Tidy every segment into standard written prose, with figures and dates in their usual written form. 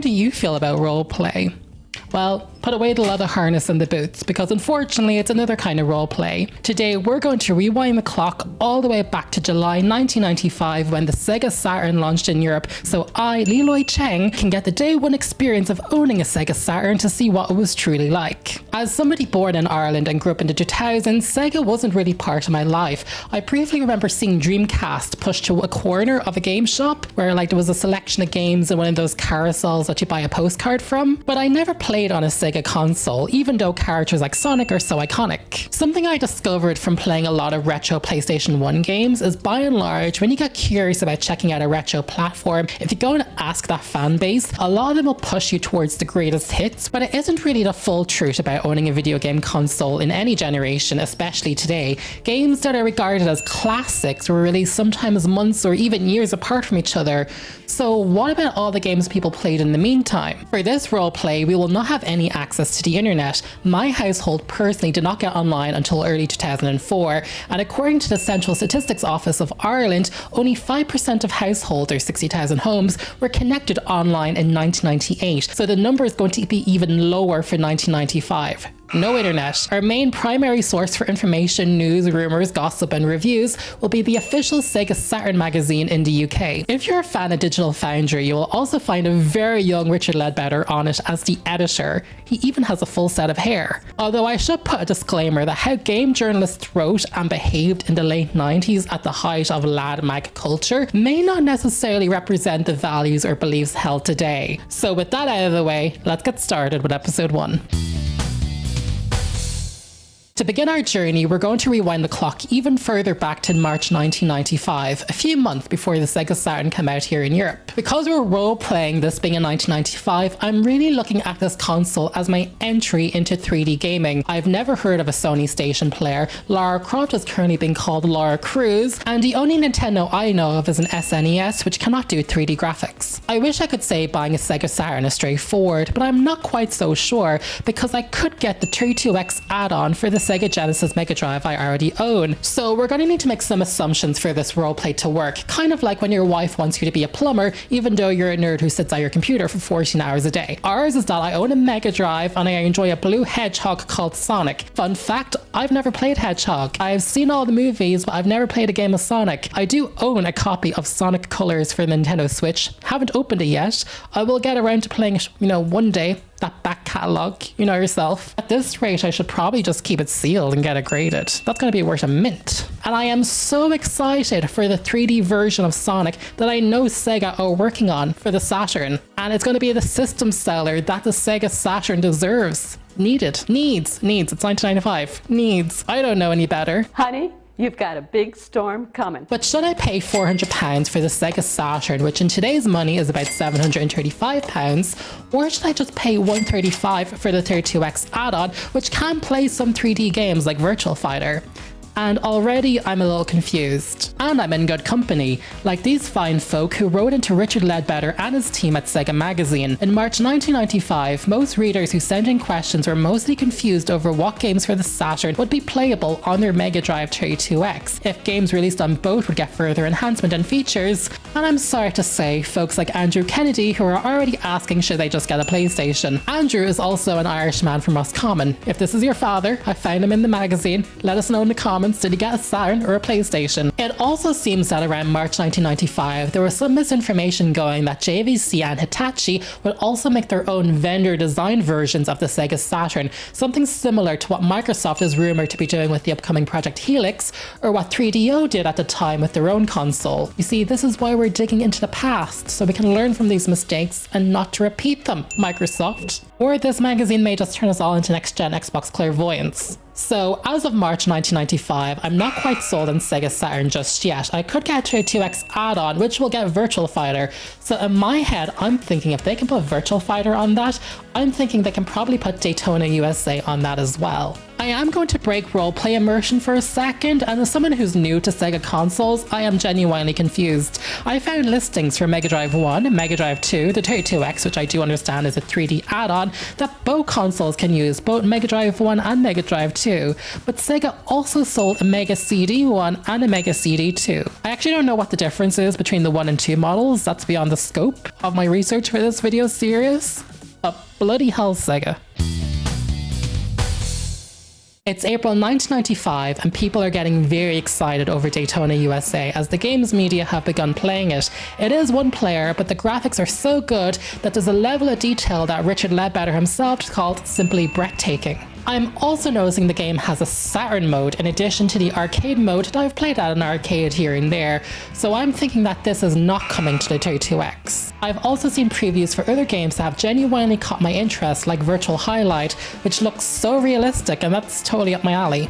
do you feel about roleplay? Well, put away the leather harness and the boots, because unfortunately it's another kind of roleplay. Today we're going to rewind the clock all the way back to July 1995 when the Sega Saturn launched in Europe, so I, Leroy Cheng, can get the day one experience of owning a Sega Saturn to see what it was truly like. As somebody born in Ireland and grew up in the 2000s, Sega wasn't really part of my life. I briefly remember seeing Dreamcast pushed to a corner of a game shop where there was a selection of games in one of those carousels that you buy a postcard from, but I never played on a Sega console, even though characters like Sonic are so iconic. Something I discovered from playing a lot of retro PlayStation 1 games is, by and large, when you get curious about checking out a retro platform, if you go and ask that fan base, a lot of them will push you towards the greatest hits, but it isn't really the full truth about owning a video game console in any generation, especially today. Games that are regarded as classics were released sometimes months or even years apart from each other. So what about all the games people played in the meantime? For this roleplay, we will not have any access to the internet. My household personally did not get online until early 2004, and according to the Central Statistics Office of Ireland, only 5% of households, or 60,000 homes, were connected online in 1998, so the number is going to be even lower for 1995. No internet. Our main primary source for information, news, rumors, gossip and reviews will be the official Sega Saturn magazine in the UK. If you're a fan of Digital Foundry, you will also find a very young Richard Ledbetter on it as the editor. He even has a full set of hair. Although I should put a disclaimer that how game journalists wrote and behaved in the late 90s at the height of lad mag culture may not necessarily represent the values or beliefs held today. So with that out of the way, let's get started with episode 1. To begin our journey, we're going to rewind the clock even further back to March 1995, a few months before the Sega Saturn came out here in Europe. Because we're role-playing this being in 1995, I'm really looking at this console as my entry into 3D gaming. I've never heard of a Sony station player. Lara Croft is currently being called Lara Cruz, and the only Nintendo I know of is an SNES, which cannot do 3D graphics. I wish I could say buying a Sega Saturn is straightforward, but I'm not quite so sure, because I could get the 32X add-on for the Sega Genesis Mega Drive I already own. So we're going to need to make some assumptions for this roleplay to work, kind of like when your wife wants you to be a plumber even though you're a nerd who sits at your computer for 14 hours a day. Ours is that I own a Mega Drive and I enjoy a blue hedgehog called Sonic. Fun fact, I've never played Hedgehog. I've seen all the movies, but I've never played a game of Sonic. I do own a copy of Sonic Colors for the Nintendo Switch. Haven't opened it yet. I will get around to playing it, one day. That back catalogue, you know yourself. At this rate, I should probably just keep it sealed and get it graded. That's going to be worth a mint. And I am so excited for the 3D version of Sonic that I know Sega are working on for the Saturn. And it's going to be the system seller that the Sega Saturn deserves. Needs. It's 1995. Needs. I don't know any better. Honey, you've got a big storm coming. But should I pay £400 for the Sega Saturn, which in today's money is about £735, or should I just pay $135 for the 32X add-on, which can play some 3D games like Virtua Fighter? And already I'm a little confused. And I'm in good company, like these fine folk who wrote into Richard Ledbetter and his team at Sega Magazine. In March 1995, most readers who sent in questions were mostly confused over what games for the Saturn would be playable on their Mega Drive 32X, if games released on both would get further enhancement and features. And I'm sorry to say, folks like Andrew Kennedy who are already asking should they just get a PlayStation. Andrew is also an Irish man from Roscommon. If this is your father, I found him in the magazine. Let us know in the comments. Did he get a Saturn or a PlayStation? It also seems that around March 1995, there was some misinformation going that JVC and Hitachi would also make their own vendor design versions of the Sega Saturn, something similar to what Microsoft is rumored to be doing with the upcoming Project Helix, or what 3DO did at the time with their own console. You see, this is why we're digging into the past, so we can learn from these mistakes and not to repeat them, Microsoft. Or this magazine may just turn us all into next-gen Xbox clairvoyants. So, as of March 1995, I'm not quite sold on Sega Saturn just yet. I could get a 2X add-on, which will get Virtua Fighter. So in my head, I'm thinking if they can put Virtua Fighter on that, I'm thinking they can probably put Daytona USA on that as well. I am going to break roleplay immersion for a second, and as someone who's new to Sega consoles, I am genuinely confused. I found listings for Mega Drive 1, Mega Drive 2, the 32X, which I do understand is a 3D add-on that both consoles can use, both Mega Drive 1 and Mega Drive 2, but Sega also sold a Mega CD 1 and a Mega CD 2. I actually don't know what the difference is between the 1 and 2 models, that's beyond the scope of my research for this video series. But bloody hell, Sega. It's April 1995 and people are getting very excited over Daytona USA as the games media have begun playing it. It is one player, but the graphics are so good that there's a level of detail that Richard Ledbetter himself called simply breathtaking. I'm also noticing the game has a Saturn mode in addition to the arcade mode that I've played at an arcade here and there, so I'm thinking that this is not coming to the 32X. I've also seen previews for other games that have genuinely caught my interest, like Virtual Highlight, which looks so realistic, and that's totally up my alley.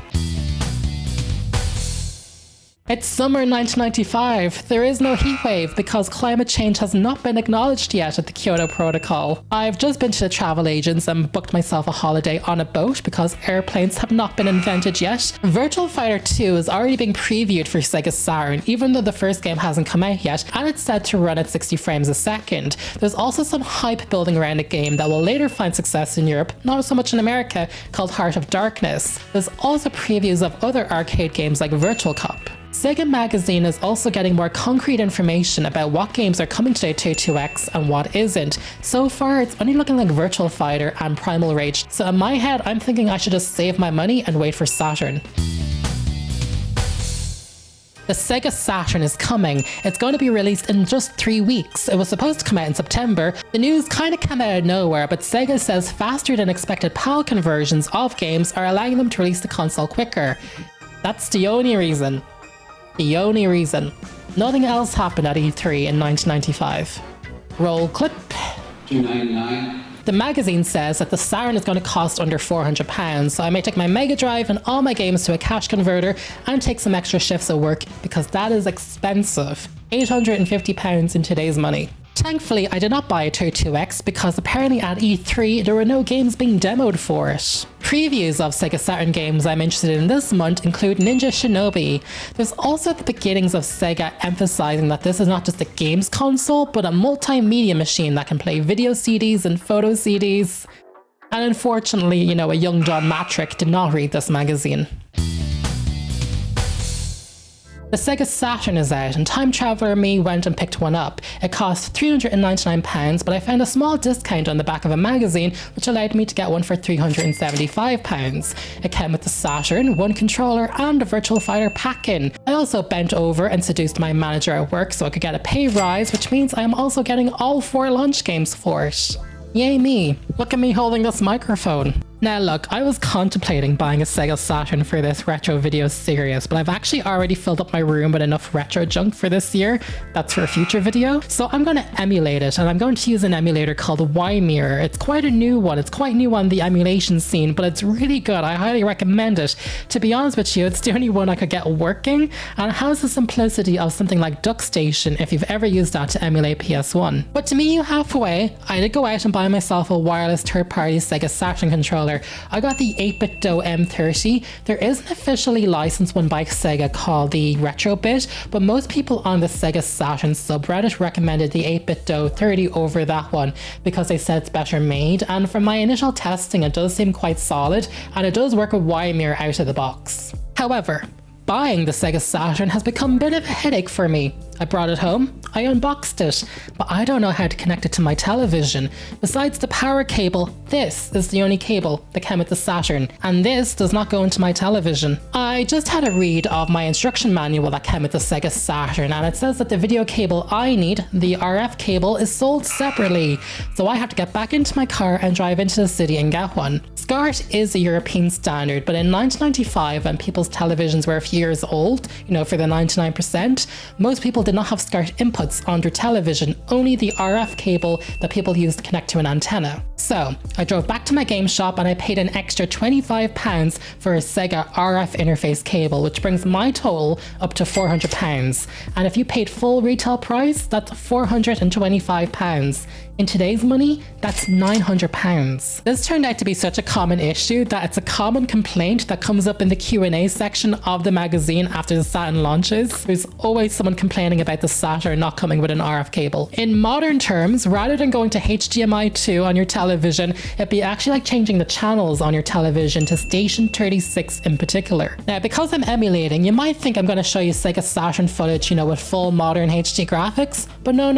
It's summer 1995. There is no heatwave because climate change has not been acknowledged yet at the Kyoto Protocol. I've just been to the travel agents and booked myself a holiday on a boat because airplanes have not been invented yet. Virtua Fighter 2 is already being previewed for Sega Saturn, even though the first game hasn't come out yet, and it's said to run at 60 frames a second. There's also some hype building around a game that will later find success in Europe, not so much in America, called Heart of Darkness. There's also previews of other arcade games like Virtual Cop. Sega Magazine is also getting more concrete information about what games are coming to the 32X and what isn't. So far, it's only looking like Virtual Fighter and Primal Rage, so in my head, I'm thinking I should just save my money and wait for Saturn. The Sega Saturn is coming. It's going to be released in just 3 weeks. It was supposed to come out in September. The news kind of came out of nowhere, but Sega says faster than expected PAL conversions of games are allowing them to release the console quicker. That's the only reason. The only reason. Nothing else happened at E3 in 1995. Roll clip. $2.99. The magazine says that the Saturn is going to cost under £400, so I may take my Mega Drive and all my games to a cash converter and take some extra shifts at work because that is expensive. £850 in today's money. Thankfully, I did not buy a 32X because apparently at E3 there were no games being demoed for it. Previews of Sega Saturn games I'm interested in this month include Ninja Shinobi. There's also the beginnings of Sega emphasizing that this is not just a games console, but a multimedia machine that can play video CDs and photo CDs. And unfortunately, a young John Matrick did not read this magazine. The Sega Saturn is out, and time traveler me went and picked one up. It cost £399, but I found a small discount on the back of a magazine, which allowed me to get one for £375. It came with the Saturn, one controller, and a Virtual Fighter pack-in. I also bent over and seduced my manager at work so I could get a pay rise, which means I am also getting all 4 launch games for it. Yay me. Look at me holding this microphone. Now look, I was contemplating buying a Sega Saturn for this retro video series, but I've actually already filled up my room with enough retro junk for this year. That's for a future video. So I'm going to emulate it, and I'm going to use an emulator called Y-Mirror. It's quite a new one. It's quite new on the emulation scene, but it's really good. I highly recommend it. To be honest with you, it's the only one I could get working, and it has the simplicity of something like DuckStation if you've ever used that to emulate PS1. But to meet you halfway, I did go out and buy myself a wireless third-party Sega Saturn controller. I got the 8BitDo M30. There is an officially licensed one by Sega called the Retrobit, but most people on the Sega Saturn subreddit recommended the 8BitDo 30 over that one because they said it's better made, and from my initial testing it does seem quite solid, and it does work with Y-Mirror out of the box. However, buying the Sega Saturn has become a bit of a headache for me. I brought it home, I unboxed it, but I don't know how to connect it to my television. Besides the power cable, this is the only cable that came with the Saturn, and this does not go into my television. I just had a read of my instruction manual that came with the Sega Saturn, and it says that the video cable I need, the RF cable, is sold separately, so I have to get back into my car and drive into the city and get one. SCART is a European standard, but in 1995, when people's televisions were a few years old, for the 99%, most people did not have SCART inputs on their television, only the RF cable that people used to connect to an antenna. So I drove back to my game shop and I paid an extra £25 for a Sega RF interface cable, which brings my total up to £400. And if you paid full retail price, that's £425. In today's money, that's £900. This turned out to be such a common issue that it's a common complaint that comes up in the Q&A section of the magazine after the Saturn launches. There's always someone complaining about the Saturn not coming with an RF cable. In modern terms, rather than going to HDMI 2 on your television, it'd be actually like changing the channels on your television to station 36 in particular. Now, because I'm emulating, you might think I'm going to show you Sega Saturn footage, with full modern HD graphics, but no.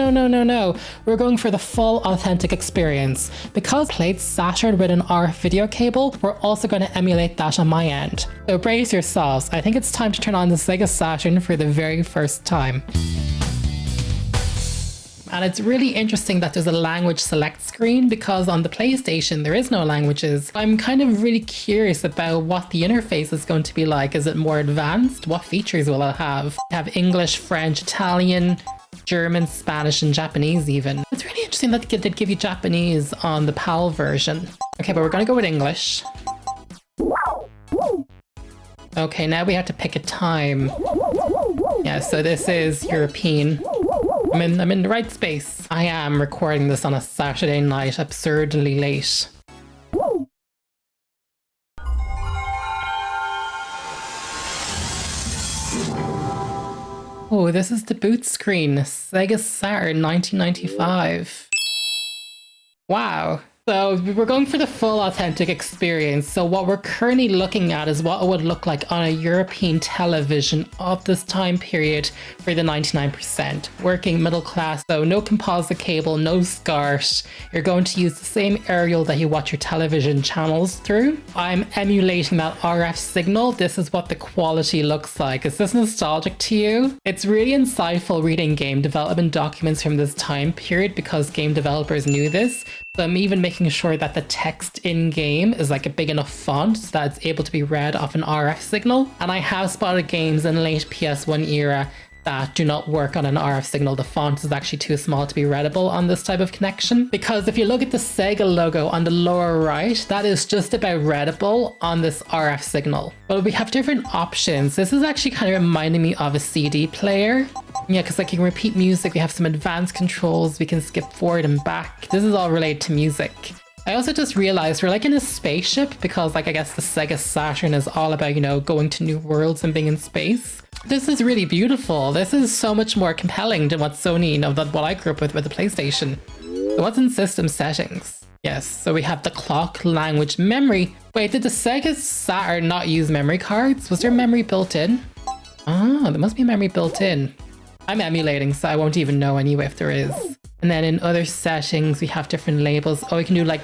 We're going for the full authentic experience. Because I played Saturn with an RF video cable, we're also going to emulate that on my end. So brace yourselves, I think it's time to turn on the Sega Saturn for the very first time. And it's really interesting that there's a language select screen, because on the PlayStation there is no languages. I'm kind of really curious about what the interface is going to be like. Is it more advanced? What features will it have? I have English, French, Italian, German, Spanish, and Japanese even. It's really interesting that they give you Japanese on the PAL version. Okay, but we're gonna go with English. Okay, now we have to pick a time. Yeah, so this is European. I'm in the right space. I am recording this on a Saturday night, absurdly late. Oh, this is the boot screen. Sega Saturn 1995. Wow. So we're going for the full authentic experience. So what we're currently looking at is what it would look like on a European television of this time period for the 99%. Working middle class, so no composite cable, no SCART. You're going to use the same aerial that you watch your television channels through. I'm emulating that RF signal. This is what the quality looks like. Is this nostalgic to you? It's really insightful reading game development documents from this time period, because game developers knew this. So I'm even making sure that the text in game is like a big enough font so that it's able to be read off an RF signal. And I have spotted games in late PS1 era that do not work on an RF signal. The font is actually too small to be readable on this type of connection. Because if you look at the Sega logo on the lower right, that is just about readable on this RF signal. But we have different options. This is actually kind of reminding me of a CD player. Yeah, because like you can repeat music, we have some advanced controls, we can skip forward and back. This is all related to music. I also just realized we're like in a spaceship, because like I guess the Sega Saturn is all about, going to new worlds and being in space. This is really beautiful. This is so much more compelling than what Sony, than what I grew up with the PlayStation. So what's in system settings? Yes, so we have the clock, language, memory. Wait, did the Sega Saturn not use memory cards? Was there memory built in? Oh, there must be memory built in. I'm emulating, so I won't even know anyway if there is. And then in other settings, we have different labels. Oh, we can do like,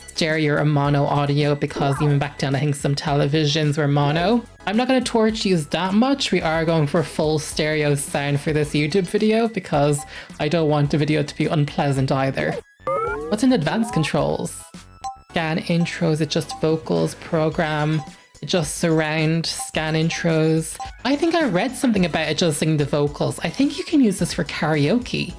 stereo or mono audio, because even back then I think some televisions were mono. I'm not going to torch use that much. We are going for full stereo sound for this YouTube video, because I don't want the video to be unpleasant either. What's in advanced controls? Scan intros, adjust vocals, program, adjust surround, scan intros. I think I read something about adjusting the vocals. I think you can use this for karaoke.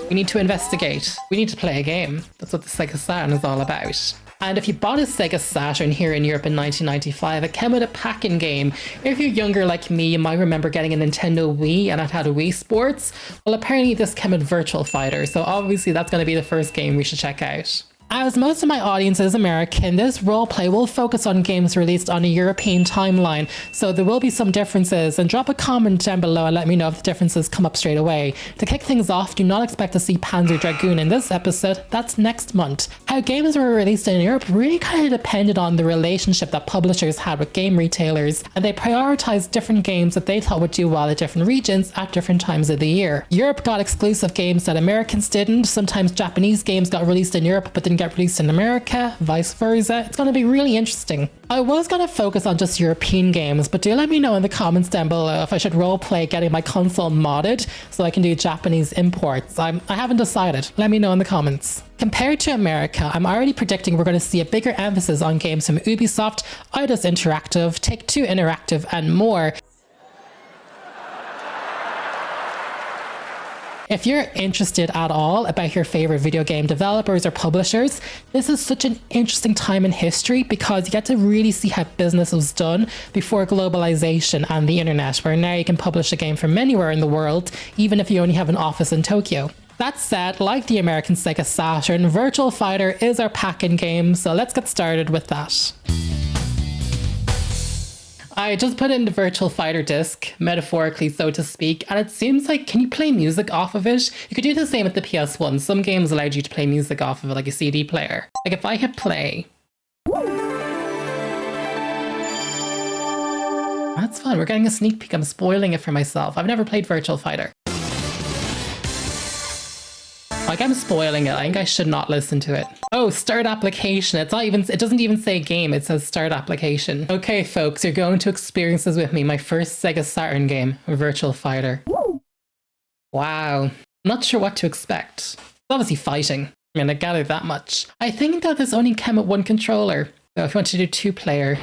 We need to investigate. We need to play a game. That's what the Sega Saturn is all about. And if you bought a Sega Saturn here in Europe in 1995, it came with a pack-in game. If you're younger like me, you might remember getting a Nintendo Wii, and it had a Wii Sports. Well, apparently this came with Virtua Fighter, so obviously that's going to be the first game we should check out. As most of my audience is American, this roleplay will focus on games released on a European timeline, so there will be some differences, and drop a comment down below and let me know if the differences come up straight away. To kick things off, do not expect to see Panzer Dragoon in this episode, that's next month. How games were released in Europe really kind of depended on the relationship that publishers had with game retailers, and they prioritized different games that they thought would do well at different regions at different times of the year. Europe got exclusive games that Americans didn't, sometimes Japanese games got released in Europe but didn't get released in America, vice versa. It's going to be really interesting. I was going to focus on just European games, but do let me know in the comments down below if I should roleplay getting my console modded so I can do Japanese imports. I haven't decided. Let me know in the comments. Compared to America, I'm already predicting we're going to see a bigger emphasis on games from Ubisoft, Eidos Interactive, Take-Two Interactive, and more. If you're interested at all about your favorite video game developers or publishers, this is such an interesting time in history because you get to really see how business was done before globalization and the internet, where now you can publish a game from anywhere in the world, even if you only have an office in Tokyo. That said, like the American Sega Saturn, Virtua Fighter is our pack-in game, so let's get started with that. I just put in the Virtua Fighter disc, metaphorically so to speak, and it seems like, can you play music off of it? You could do the same with the PS1. Some games allowed you to play music off of it, like a CD player. Like if I hit play. That's fun, we're getting a sneak peek. I'm spoiling it for myself. I've never played Virtua Fighter. Like I'm spoiling it. I think I should not listen to it. Oh, start application. It's not even, it doesn't even say game. It says start application. Okay, folks, you're going to experience this with me. My first Sega Saturn game, Virtua Fighter. Wow. Not sure what to expect. It's obviously fighting. I mean, I gathered that much. I think that this only came with one controller. So if you want to do 2-player.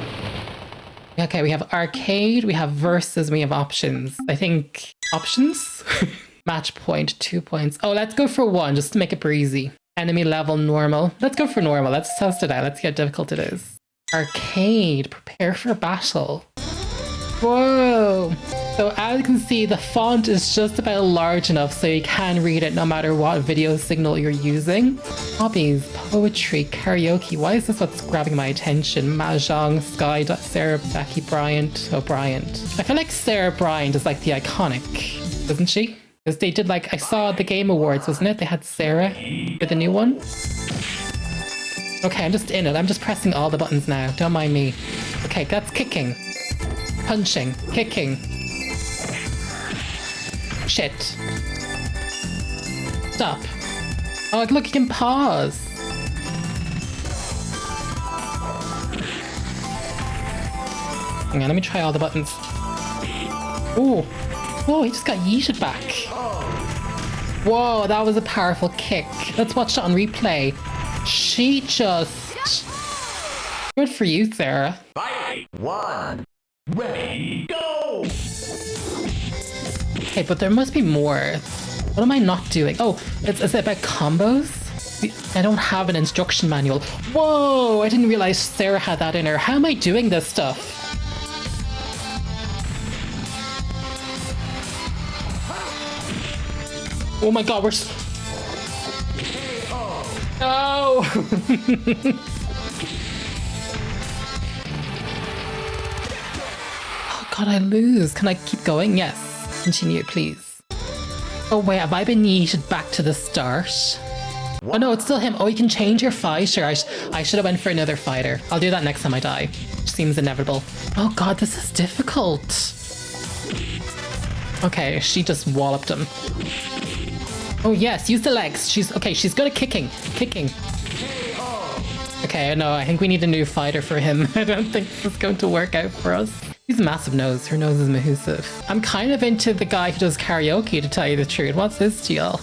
Okay, we have arcade, we have versus, we have options. I think options? Match point, 2 points. Oh, let's go for 1 just to make it breezy. Enemy level normal. Let's go for normal. Let's test it out. Let's see how difficult it is. Arcade, prepare for battle. Whoa. So as you can see, the font is just about large enough so you can read it no matter what video signal you're using. Hobbies, poetry, karaoke. Why is this what's grabbing my attention? Mahjong, Sky, Sarah, Becky Bryant, O'Brien. I feel like Sarah Bryant is like the iconic, isn't she? Because they did like, I saw the Game Awards, wasn't it? They had Sarah for the new one. Okay, I'm just in it. I'm just pressing all the buttons now. Don't mind me. Okay, that's kicking. Punching. Kicking. Shit. Stop. Oh, look, you can pause. Hang on, let me try all the buttons. Ooh. Oh, he just got yeeted back. Whoa, that was a powerful kick. Let's watch it on replay. She just... Good for you, Sarah. Fight! 1, ready, go! Okay, but there must be more. What am I not doing? Oh, is it about combos? I don't have an instruction manual. Whoa, I didn't realize Sarah had that in her. How am I doing this stuff? Oh my god, we're... No! Oh god, I lose. Can I keep going? Yes. Continue, please. Oh wait, have I been yeeted back to the start? Oh no, it's still him. Oh, you can change your fighter. I should have went for another fighter. I'll do that next time I die. Which seems inevitable. Oh god, this is difficult. Okay, she just walloped him. Oh yes, use the legs. She's good at kicking. Kicking. Okay, no, I think we need a new fighter for him. I don't think this is going to work out for us. He's a massive nose. Her nose is massive. I'm kind of into the guy who does karaoke, to tell you the truth. What's his deal?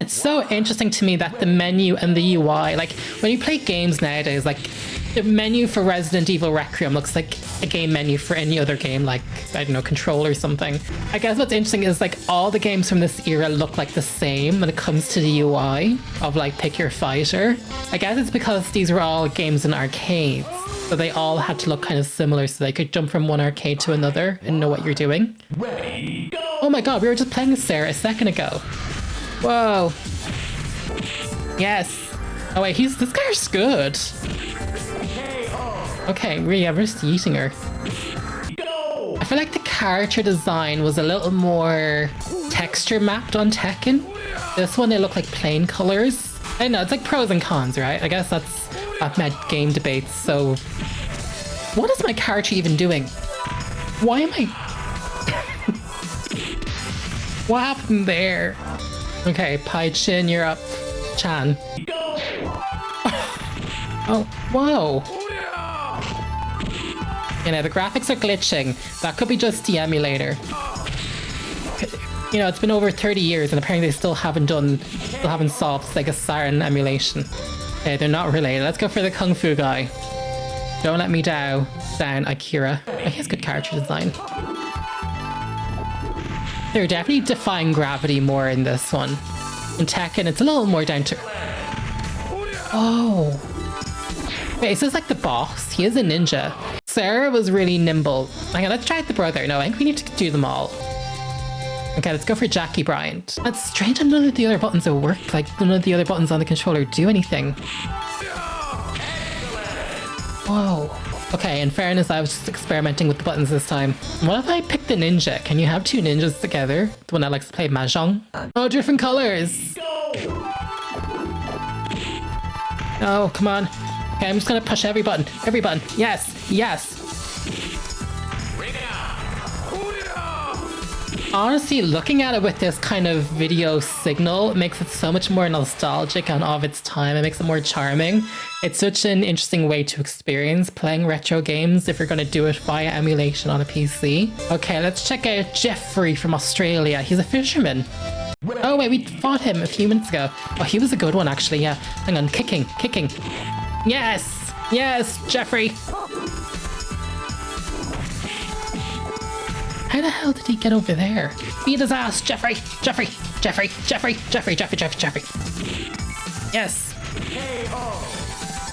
It's so interesting to me that the menu and the UI, like when you play games nowadays, like the menu for Resident Evil Requiem looks like a game menu for any other game, like, I don't know, Control or something. I guess what's interesting is like all the games from this era look like the same when it comes to the UI of like pick your fighter. I guess it's because these were all games in arcades, so they all had to look kind of similar so they could jump from one arcade to another and know what you're doing. Ready, go! Oh my god, we were just playing with Sarah a second ago. Whoa. Yes. Oh wait, this guy's good. Okay, yeah, we're just eating her. Go! I feel like the character design was a little more texture mapped on Tekken. This one, they look like plain colors. I don't know, it's like pros and cons, right? I guess I've met game debates, so... What is my character even doing? Why am I... What happened there? Okay, Pai Chin, you're up. Chan. Go! Oh, whoa. You know, the graphics are glitching. That could be just the emulator. You know, it's been over 30 years and apparently they still haven't solved Sega Saturn emulation. Okay, they're not related. Let's go for the Kung Fu guy. Don't let me down, Akira. Oh, he has good character design. They're definitely defying gravity more in this one. In Tekken, it's a little more down to... Oh. Wait, is this like the boss? He is a ninja. Sarah was really nimble. Okay, let's try the brother. No, I think we need to do them all. Okay, let's go for Jackie Bryant. That's strange that none of the other buttons have worked. Like, none of the other buttons on the controller do anything. Whoa. Okay, in fairness, I was just experimenting with the buttons this time. What if I pick the ninja? Can you have two ninjas together? The one that likes to play Mahjong? Oh, different colors! Oh, come on. Okay, I'm just gonna push every button. Every button. Yes, yes. Honestly, looking at it with this kind of video signal makes it so much more nostalgic and of its time. It makes it more charming. It's such an interesting way to experience playing retro games if you're going to do it via emulation on a PC. Okay, let's check out Jeffrey from Australia. He's a fisherman. Oh wait, we fought him a few minutes ago. Oh, he was a good one actually, yeah. Hang on, kicking. Yes! Yes, Jeffrey! How the hell did he get over there? Beat his ass, Jeffrey! Jeffrey! Yes!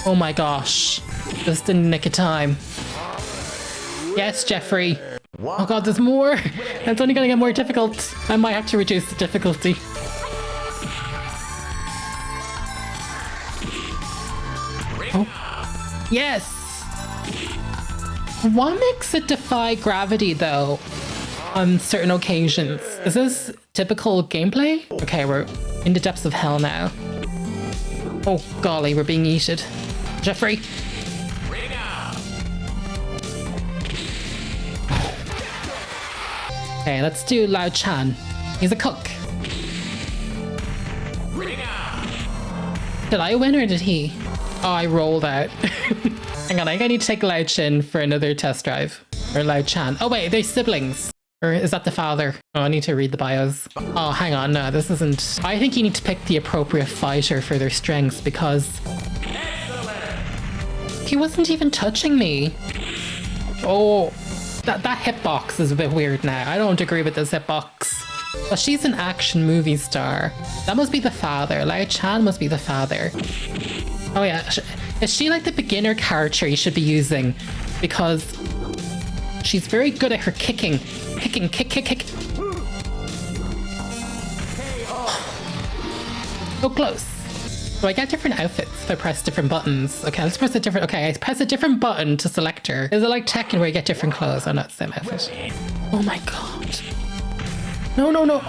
Oh my gosh. Just in the nick of time. Yes, Jeffrey. Oh god, there's more! It's only gonna get more difficult. I might have to reduce the difficulty. Oh. Yes! What makes it defy gravity, though, on certain occasions? Is this typical gameplay? Okay, we're in the depths of hell now. Oh, golly, we're being eaten. Jeffrey! Okay, let's do Lao Chan. He's a cook. Did I win or did he? Oh, I rolled out. Hang on, I think I need to take Lao Chin for another test drive. Or Lao Chan. Oh wait, they're siblings. Or is that the father? Oh, I need to read the bios. Oh, hang on, no, this isn't... I think you need to pick the appropriate fighter for their strengths because... He wasn't even touching me. Oh, that hitbox is a bit weird now. I don't agree with this hitbox. Well, she's an action movie star. That must be the father. Lao Chan must be the father. Oh yeah, is she like the beginner character you should be using? Because she's very good at her kicking. Kick. So close. So I get different outfits if I press different buttons. Okay, let's press a different... Okay, I press a different button to select her. Is it like Tekken where you get different clothes? Oh, not the same outfit. Oh my god. No.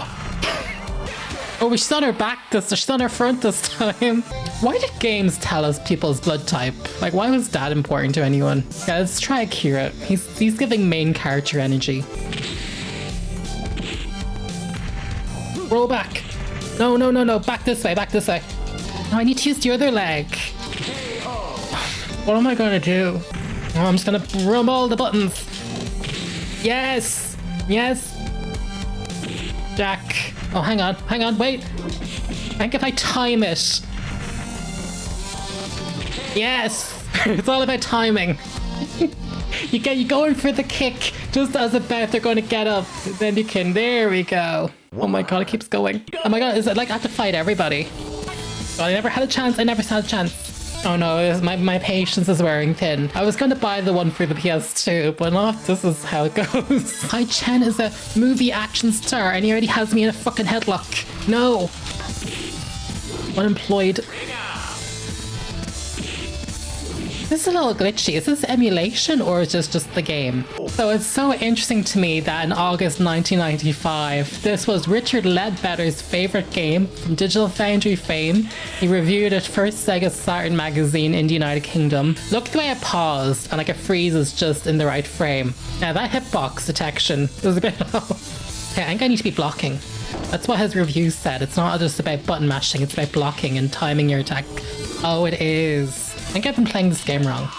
Oh, she's on her back she's on her front this time. Why did games tell us people's blood type? Like, why was that important to anyone? Yeah, let's try Akira. He's giving main character energy. Roll back. No. Back this way. No, I need to use the other leg. What am I going to do? Oh, I'm just going to rub all the buttons. Yes. Jack. Oh, hang on, wait. I think if I time it. Yes! It's all about timing. You go in for the kick just as about they're going to get up. Then you can, there we go. Oh my god, it keeps going. Oh my god, is it like I have to fight everybody? Oh, I never had a chance, Oh no, my patience is wearing thin. I was going to buy the one for the PS2, but not. This is how it goes. Hai Chen is a movie action star and he already has me in a fucking headlock. No. Unemployed. This is a little glitchy. Is this emulation or is this just the game? So it's so interesting to me that in August 1995, this was Richard Ledbetter's favorite game from Digital Foundry fame. He reviewed it for Sega Saturn magazine in the United Kingdom. Look the way I paused and like it freezes just in the right frame. Now that hitbox detection was a bit low. Okay, I think I need to be blocking. That's what his review said. It's not just about button mashing, it's about blocking and timing your attack. Oh, it is. I think I've been playing this game wrong.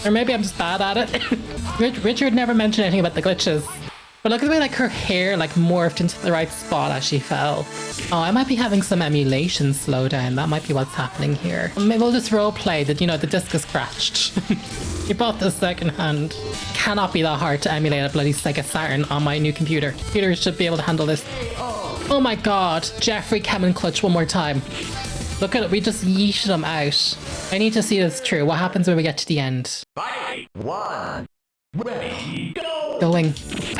Or maybe I'm just bad at it. Richard never mentioned anything about the glitches. But look at the way like her hair like morphed into the right spot as she fell. Oh, I might be having some emulation slowdown. That might be what's happening here. Maybe we'll just role play that, you know, the disc is scratched. You bought this second hand. Cannot be that hard to emulate a bloody Sega Saturn on my new computer. Computers should be able to handle this. Oh my god. Jeffrey Kevin Clutch one more time. Look at it. We just yeeted him out. I need to see this through. What happens when we get to the end? Fight! 1. Ready, go! Going.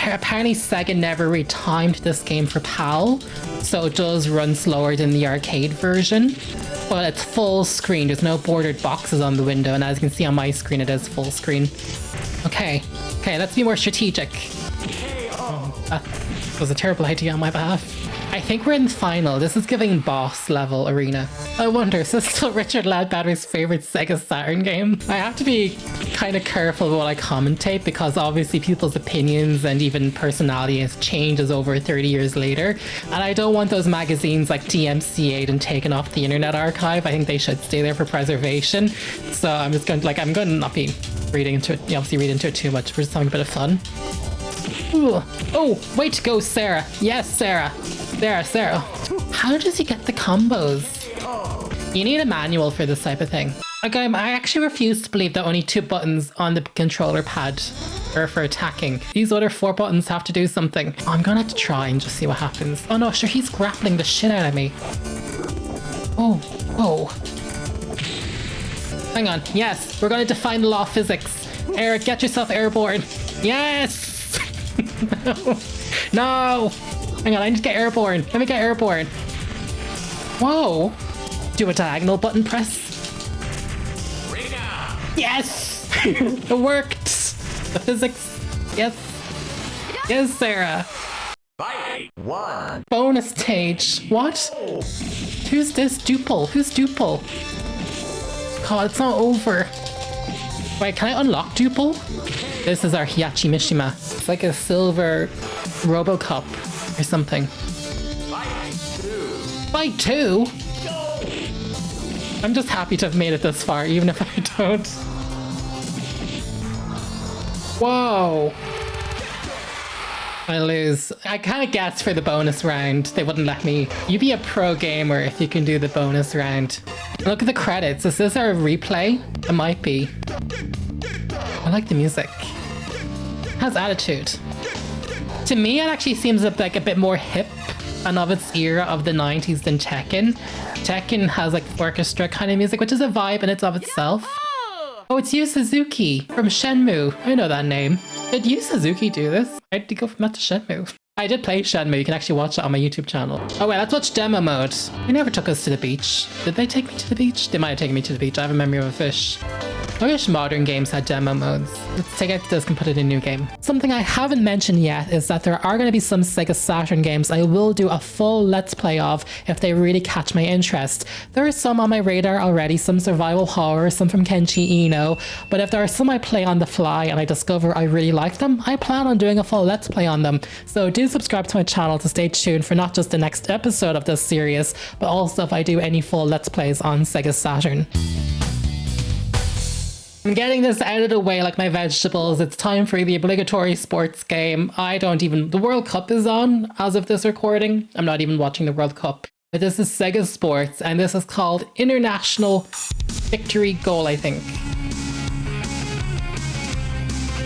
Apparently Sega never retimed this game for PAL, so it does run slower than the arcade version. But it's full screen. There's no bordered boxes on the window, and as you can see on my screen, it is full screen. Okay, let's be more strategic. That was a terrible idea on my behalf. I think we're in the final. This is giving boss level arena. I wonder, is this still Richard Loudbattery's favorite Sega Saturn game? I have to be kind of careful with what I commentate because obviously people's opinions and even personalities changes over 30 years later. And I don't want those magazines like DMCA'd and taken off the Internet Archive. I think they should stay there for preservation. So I'm just going to I'm going to not be reading into it, obviously read into it too much. We're just having a bit of fun. Ooh. Oh, way to go, Sarah. Yes, Sarah. Sarah. How does he get the combos? You need a manual for this type of thing. Okay, I actually refuse to believe that only 2 buttons on the controller pad are for attacking. These other 4 buttons have to do something. Oh, I'm gonna have to try and just see what happens. Oh no, sure, he's grappling the shit out of me. Oh. Hang on, yes, we're gonna define the law of physics. Eric, get yourself airborne. Yes! No! Hang on, I need to get airborne. Let me get airborne. Whoa! Do a diagonal button press. Yes! It worked! The physics. Yes. Yes, Sarah. Fight! 1. Bonus stage. What? Who's this? Duple. Who's Duple? God, it's not over. Wait, can I unlock Duple? This is our Hiyachi Mishima. It's like a silver Robocop or something. Fight 2? I'm just happy to have made it this far, even if I don't. Whoa. I lose. I kind of guessed for the bonus round. They wouldn't let me. You be a pro gamer if you can do the bonus round. Look at the credits. Is this our replay? It might be. I like the music. It has attitude. To me, it actually seems like a bit more hip and of its era of the 90s than Tekken. Tekken has like orchestra kind of music, which is a vibe in its of itself. Oh, it's Yu Suzuki from Shenmue. I know that name. Did Yu Suzuki do this? I had to go from that to Shenmue. I did play Shenmue. You can actually watch it on my YouTube channel. Oh wait, let's watch demo mode. They never took us to the beach. Did they take me to the beach? They might have taken me to the beach. I have a memory of a fish. I wish modern games had demo modes. Let's take out the disc and put it in a new game. Something I haven't mentioned yet is that there are going to be some Sega Saturn games I will do a full Let's Play of if they really catch my interest. There are some on my radar already, some survival horror, some from Kenshi Eno, but if there are some I play on the fly and I discover I really like them, I plan on doing a full Let's Play on them. So do subscribe to my channel to stay tuned for not just the next episode of this series, but also if I do any full Let's Plays on Sega Saturn. I'm getting this out of the way like my vegetables. It's time for the obligatory sports game. The World Cup is on as of this recording. I'm not even watching the World Cup. But this is Sega Sports, and this is called International Victory Goal, I think.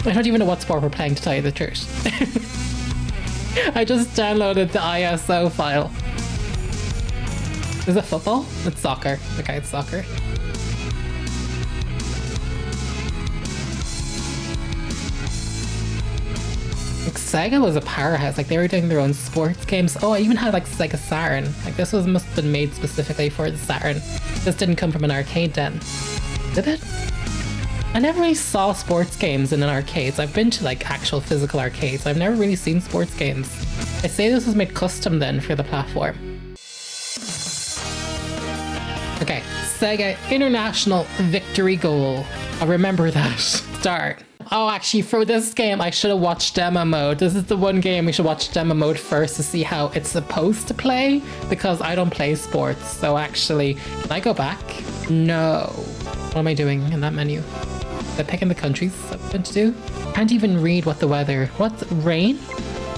I don't even know what sport we're playing, to tell you the truth. I just downloaded the ISO file. Is it football? It's soccer. Okay, it's soccer. Like, Sega was a powerhouse. Like, they were doing their own sports games. Oh, I even had like Sega Saturn. Like, this must have been made specifically for the Saturn. This didn't come from an arcade then. Did it? I never really saw sports games in an arcades. I've been to like actual physical arcades. I've never really seen sports games. I say this was made custom then for the platform. Okay, Sega International Victory Goal. I'll remember that. Start. Oh, actually, for this game, I should have watched demo mode. This is the one game we should watch demo mode first to see how it's supposed to play, because I don't play sports. So actually, can I go back? No. What am I doing in that menu? Am I picking the countries I'm going to do? Can't even read what the weather... What's rain?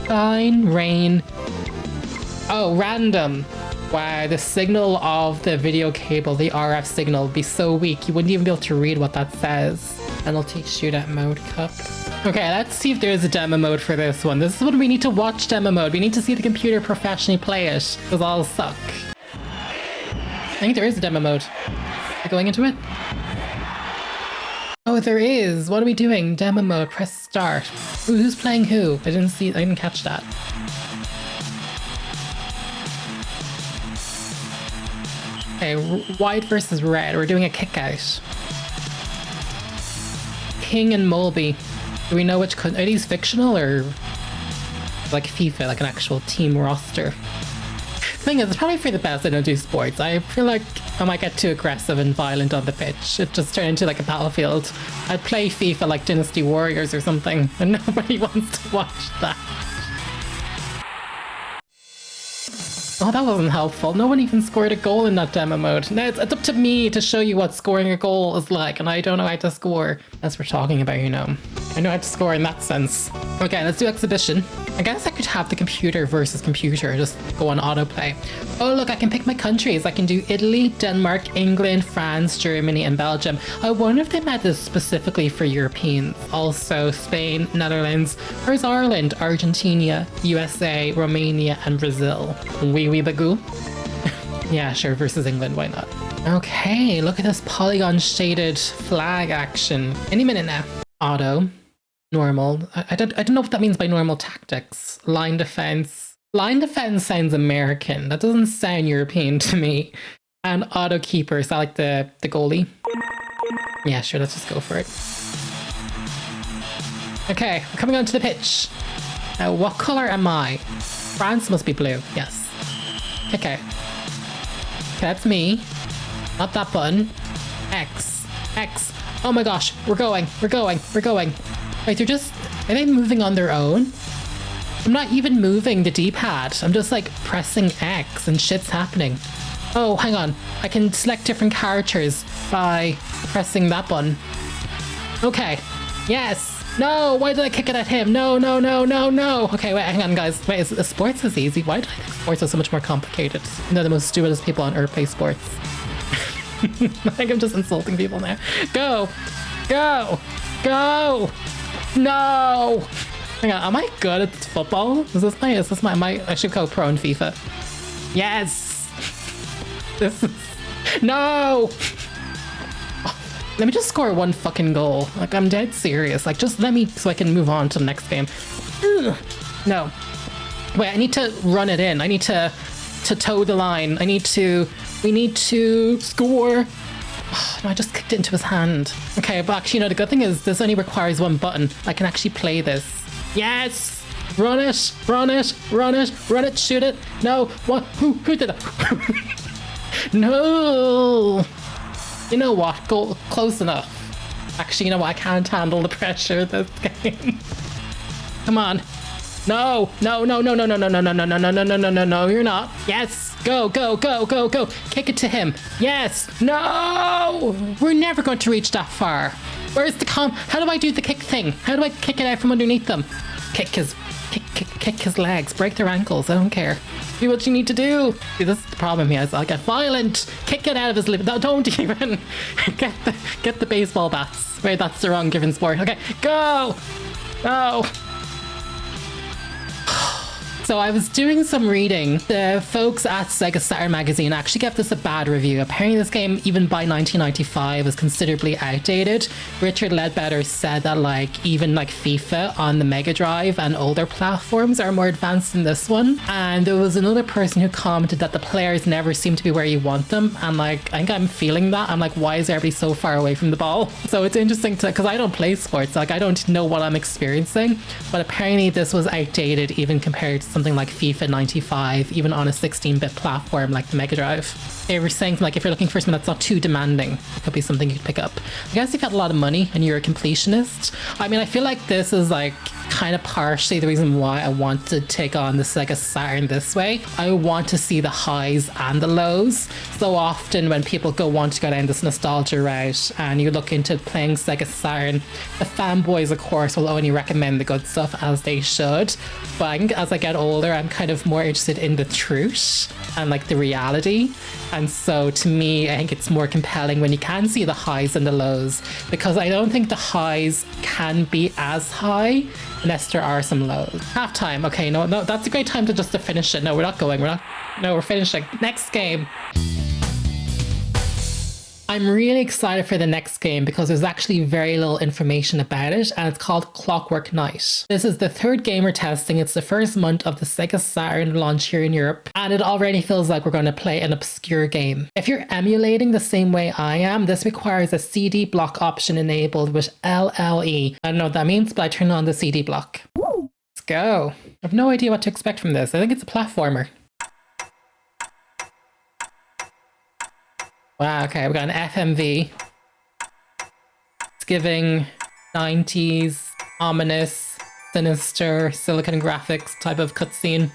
Fine, rain. Oh, random. Wow, the signal of the video cable, the RF signal, would be so weak you wouldn't even be able to read what that says. Penalty shootout mode cup. Okay, let's see if there's a demo mode for this one. This is when we need to watch demo mode. We need to see the computer professionally play it, because all suck. I think there is a demo mode. Are we going into it? Oh, there is. What are we doing? Demo mode. Press start. Ooh, who's playing who? I didn't catch that. Okay, white versus red. We're doing a kick out. King and Mulby. Do we know which are these fictional or like FIFA, like an actual team roster? Thing is, it's probably for the best I don't do sports. I feel like I might get too aggressive and violent on the pitch. It just turned into like a battlefield. I'd play FIFA like Dynasty Warriors or something, and nobody wants to watch that. Oh, that wasn't helpful. No one even scored a goal in that demo mode. Now it's up to me to show you what scoring a goal is like, and I don't know how to score. That's what we're talking about, you know. I know how to score in that sense. Okay, let's do exhibition. I guess I could have the computer versus computer just go on autoplay. Oh, look, I can pick my countries. I can do Italy, Denmark, England, France, Germany, and Belgium. I wonder if they made this specifically for Europeans. Also, Spain, Netherlands, where's Ireland, Argentina, USA, Romania, and Brazil. Wee bagoo. Yeah, sure, versus England, why not? Okay, look at this polygon shaded flag action. Any minute now. Auto. Normal. I don't know what that means by normal tactics. Line defense. Line defense sounds American. That doesn't sound European to me. And auto keeper. Is that like the goalie? Yeah, sure. Let's just go for it. Okay, we're coming onto the pitch. Now, what color am I? France must be blue. Yes. Okay. Okay, that's me. Not that button. X. X. Oh my gosh. We're going. Wait, are they moving on their own? I'm not even moving the D-pad. I'm just like pressing X and shit's happening. Oh, hang on. I can select different characters by pressing that button. Okay. Yes. No, why did I kick it at him? No. Okay, wait, hang on, guys. Wait, sports is easy. Why do I think sports is so much more complicated? They're the most stupidest people on earth play sports. I think I'm just insulting people now. Go! No! Hang on, am I good at football? Is this my I should go pro in FIFA. Yes! No! Let me just score one fucking goal. Like, I'm dead serious. Like, just let me so I can move on to the next game. Ugh. No. Wait, I need to run it in. I need to toe the line. We need to score. Oh, no, I just kicked it into his hand. Okay, but actually, you know, the good thing is this only requires one button. I can actually play this. Yes! Run it, shoot it. No, what? Who did that? No! You know what? Go close enough. Actually, you know what? I can't handle the pressure of this game. Come on. No, you're not. Yes, go. Kick it to him. Yes, no! We're never going to reach that far. Where's the how do I do the kick thing? How do I kick it out from underneath them? Kick his legs, break their ankles, I don't care. Do what you need to do. See, this is the problem here. I'll get violent. Kick it out of his lip. No, don't even. Get the baseball bats. Wait, that's the wrong given sport. Okay, go! No! So I was doing some reading. The folks at Sega Saturn magazine actually gave this a bad review. Apparently this game, even by 1995, is considerably outdated. Richard Ledbetter said that even FIFA on the Mega Drive and older platforms are more advanced than this one. And there was another person who commented that the players never seem to be where you want them. And I think I'm feeling that. I'm like, why is everybody so far away from the ball? So it's interesting because I don't play sports. I don't know what I'm experiencing. But apparently this was outdated even compared to some something like FIFA 95, even on a 16-bit platform like the Mega Drive. They were saying like if you're looking for something that's not too demanding, it could be something you could pick up. I guess if you had a lot of money and you're a completionist, I mean, I feel like this is like kind of partially the reason why I want to take on the Sega Saturn this way. I want to see the highs and the lows. So often when people want to go down this nostalgia route and you look into playing Sega Saturn, the fanboys of course will only recommend the good stuff, as they should. But I think as I get older, I'm kind of more interested in the truth and like the reality. And so to me, I think it's more compelling when you can see the highs and the lows, because I don't think the highs can be as high unless there are some lows. Halftime. Okay, no, that's a great time to just to finish it. No, we're not going. We're finishing. Next game. I'm really excited for the next game because there's actually very little information about it, and it's called Clockwork Knight. This is the third game we're testing. It's the first month of the Sega Saturn launch here in Europe, and it already feels like we're going to play an obscure game. If you're emulating the same way I am, this requires a CD block option enabled with LLE. I don't know what that means, but I turn on the CD block. Let's go. I have no idea what to expect from this. I think it's a platformer. Wow, okay, we got an FMV. It's giving 90s, ominous, sinister, silicon graphics type of cutscene.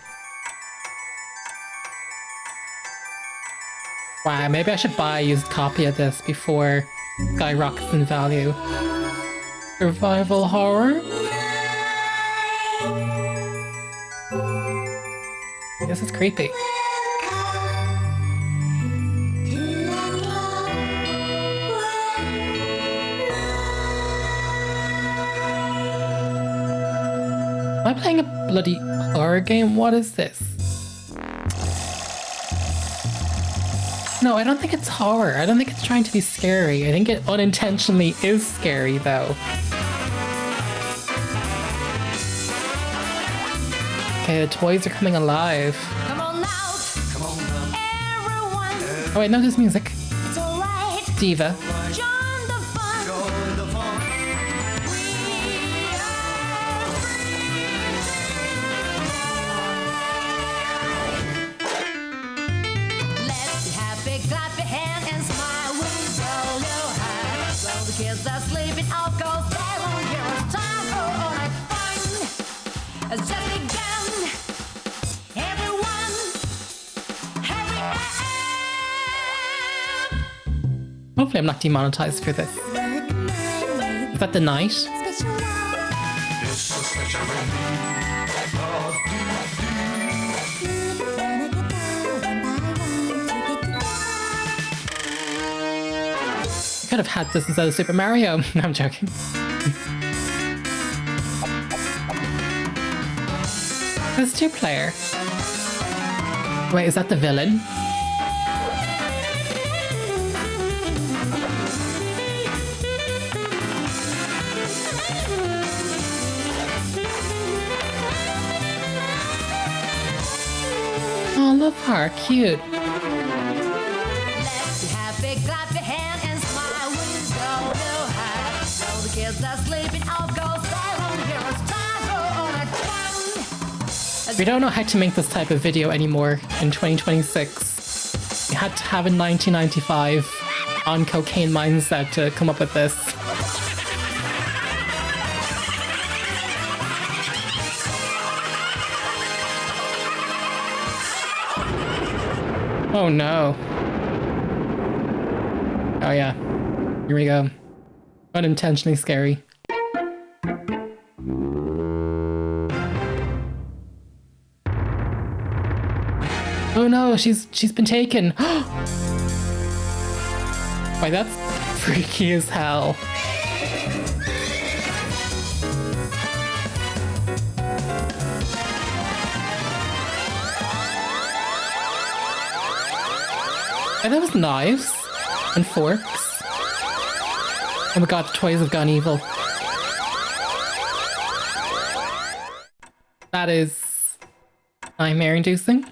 Wow, maybe I should buy a used copy of this before it skyrockets in value. Survival horror? This is creepy. Am I playing a bloody horror game? What is this? No, I don't think it's horror. I don't think it's trying to be scary. I think it unintentionally is scary, though. Okay, the toys are coming alive. Come on now. Come on now. Everyone. Oh wait, no, there's music. It's alright. Diva. Join the fun. Join the fun. Let's be happy, clap your hand and smile. We'll roll your high. So the kids are sleeping, of course they won't hear us. Time for all night fun. It's just begun. Everyone, hurry up. Hopefully I'm not demonetized for this. Is that the night? Could have had this instead of Super Mario. No, I'm joking. This is two-player. Wait, is that the villain? Oh, love her, cute. Let's be happy, clap your hand and smile. We'll go real high. So the kids are sleeping, of course they won't hear us. Time for all that fun. We don't know how to make this type of video anymore in 2026. We had to have a 1995 on cocaine mindset to come up with this. Oh no. Oh yeah. Here we go. Unintentionally scary. Oh no, she's been taken. Why, that's freaky as hell. Are those knives and forks? Oh my god, the toys have gone evil. That is nightmare-inducing.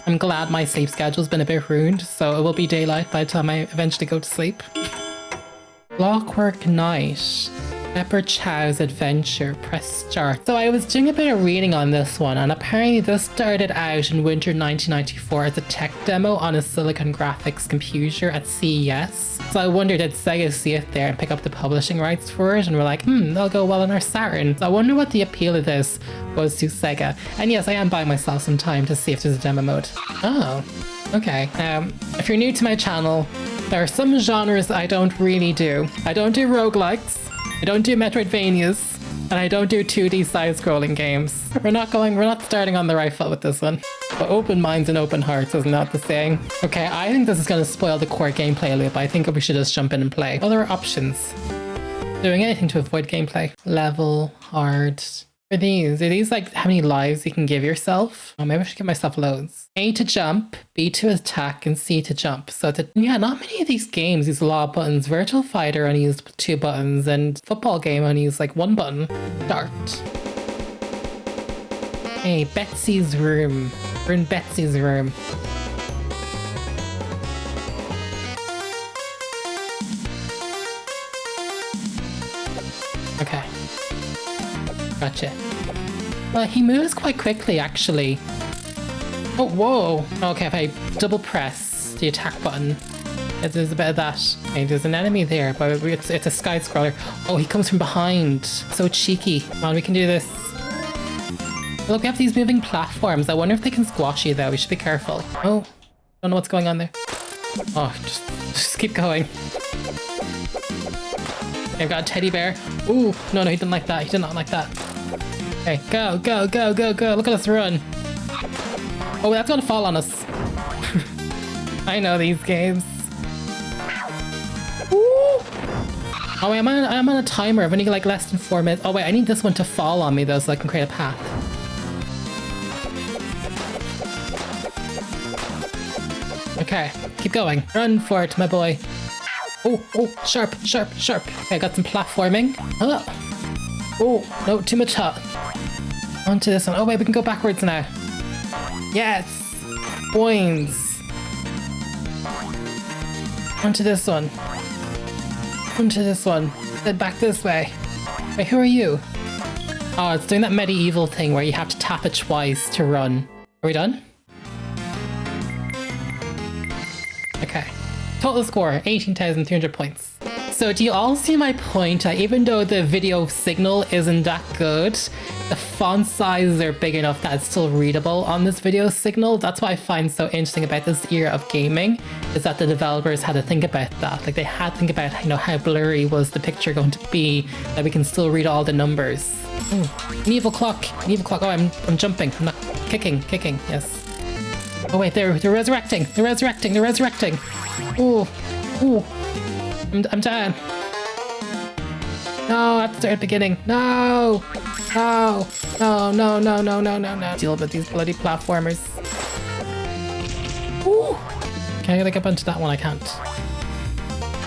I'm glad my sleep schedule's been a bit ruined, so it will be daylight by the time I eventually go to sleep. Clockwork Knight. Pepper Chow's Adventure. Press start. So I was doing a bit of reading on this one, and apparently this started out in winter 1994 as a tech demo on a Silicon Graphics computer at CES. So I wondered, did Sega see it there and pick up the publishing rights for it? And we're like, they'll go well on our Saturn. So I wonder what the appeal of this was to Sega. And yes, I am buying myself some time to see if there's a demo mode. Oh, okay. If you're new to my channel, there are some genres I don't really do. I don't do roguelikes. I don't do Metroidvanias, and I don't do 2D side-scrolling games. We're not starting on the right foot with this one. But open minds and open hearts is not the saying. Okay, I think this is going to spoil the core gameplay loop. I think we should just jump in and play. Other options. Doing anything to avoid gameplay. Level, hard. Are these like how many lives you can give yourself? Oh, maybe I should give myself loads. A to jump, B to attack, and C to jump. So yeah, not many of these games use a lot of buttons. Virtua Fighter only used 2 buttons, and football game only used like 1 button. Start. Hey, Betsy's room. We're in Betsy's room. Okay. Gotcha. Well, he moves quite quickly, actually. Oh, whoa. Okay, if I double press the attack button, there's a bit of that. Okay, there's an enemy there, but it's a side scroller. Oh, he comes from behind. So cheeky. Come on, we can do this. Look, we have these moving platforms. I wonder if they can squash you, though. We should be careful. Oh, don't know what's going on there. Oh, just keep going. I've got a teddy bear. Ooh, no, he didn't like that. He did not like that. Okay, go, go, go, go, go. Look at us run. Oh, that's gonna fall on us. I know these games. Ooh. Oh, wait, I'm on a timer. I've only like less than 4 minutes. Oh, wait, I need this one to fall on me, though, so I can create a path. Okay, keep going. Run for it, my boy. Oh, sharp, sharp, sharp. Okay, I got some platforming. Oh, no, too much hot. Onto this one. Oh, wait, we can go backwards now. Yes! Boings. Onto this one. Onto this one. Then back this way. Wait, who are you? Oh, it's doing that medieval thing where you have to tap it twice to run. Are we done? Okay. Total score, 18,300 points. So do you all see my point? Even though the video signal isn't that good, the font sizes are big enough that it's still readable on this video signal. That's what I find so interesting about this era of gaming, is that the developers had to think about that. Like they had to think about, how blurry was the picture going to be, that we can still read all the numbers. Ooh, an evil clock, an evil clock. Oh, I'm jumping. I'm not kicking, yes. Oh wait, they're resurrecting. They're resurrecting. Ooh. I'm down. No, at the start beginning. No. Deal with these bloody platformers. Ooh. Can I get up onto that one? I can't.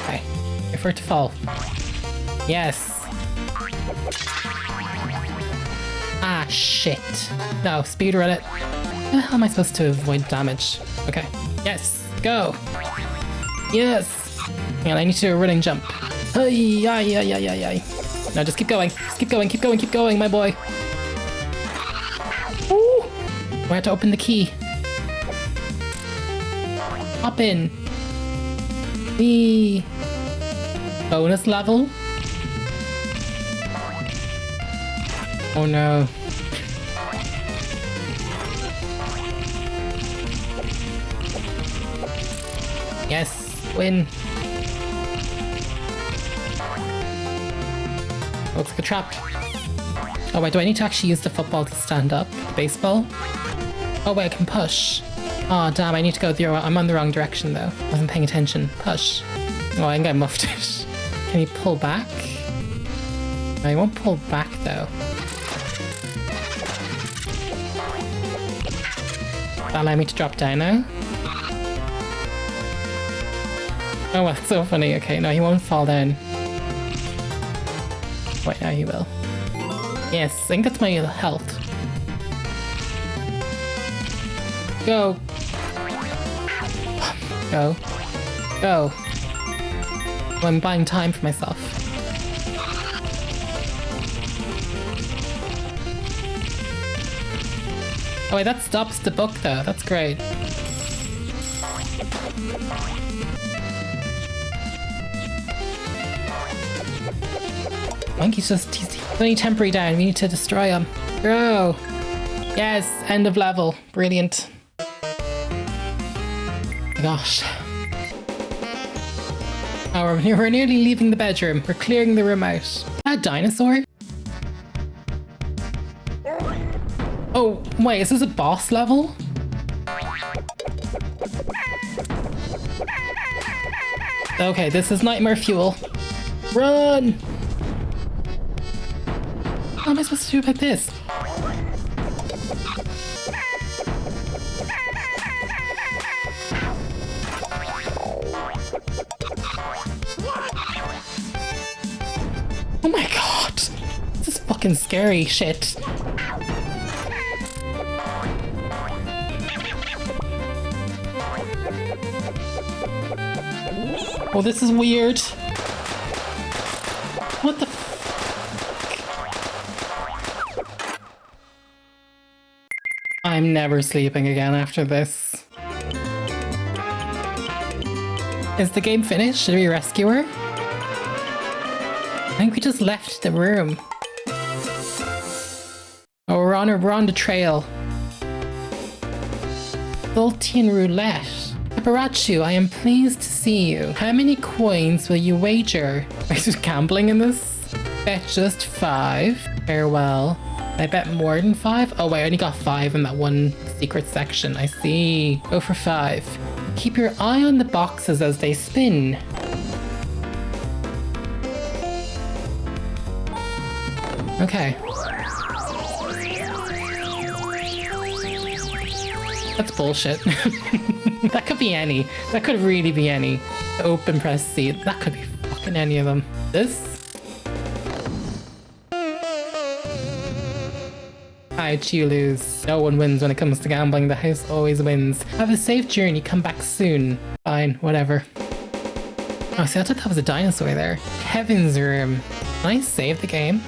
Okay. Wait for it to fall. Yes. Ah, shit. No, speedrun it. How am I supposed to avoid damage? Okay. Yes. Go. Yes. And I need to do a running jump. Ay. No, just keep going. Keep going, my boy. Ooh. We have to open the key. Hop in. The bonus level. Oh no. Yes, win. Looks like a trap. Oh wait, do I need to actually use the football to stand up? Baseball? Oh wait, I can push. Oh damn, I need to go I'm on the wrong direction though. I wasn't paying attention. Push. Oh, I think I muffed it. Can you pull back? No, you won't pull back though. That'll allow me to drop down now. Oh, that's so funny. Okay, no, he won't fall down. Wait, now he will. Yes, I think that's my health. Go. Go. Go. Oh, I'm buying time for myself. Oh wait, that stops the book though. That's great. Monkey's he's only temporary down. We need to destroy him. Bro. Yes, end of level. Brilliant. Gosh. Oh, we're nearly leaving the bedroom. We're clearing the room out. A dinosaur? Oh, wait, is this a boss level? Okay, this is nightmare fuel. Run! How am I supposed to do about this? Oh my god! This is fucking scary shit. Oh, this is weird. What the f- I'm never sleeping again after this. Is the game finished? Should we rescue her? I think we just left the room. Oh, we're on the trail. Saltine roulette. Paparazzo, I am pleased to see you. How many coins will you wager? Are you gambling in this? Bet just 5. Farewell. I bet more than 5? Oh wait, I only got 5 in that one secret section. I see. Go for 5. Keep your eye on the boxes as they spin. Okay. That's bullshit. That could be any. That could really be any. Open, press C. That could be fucking any of them. This? How'd you lose? No one wins when it comes to gambling. The house always wins. Have a safe journey. Come back soon. Fine, whatever. Oh, see, I thought that was a dinosaur there. Kevin's room. Can I save the game?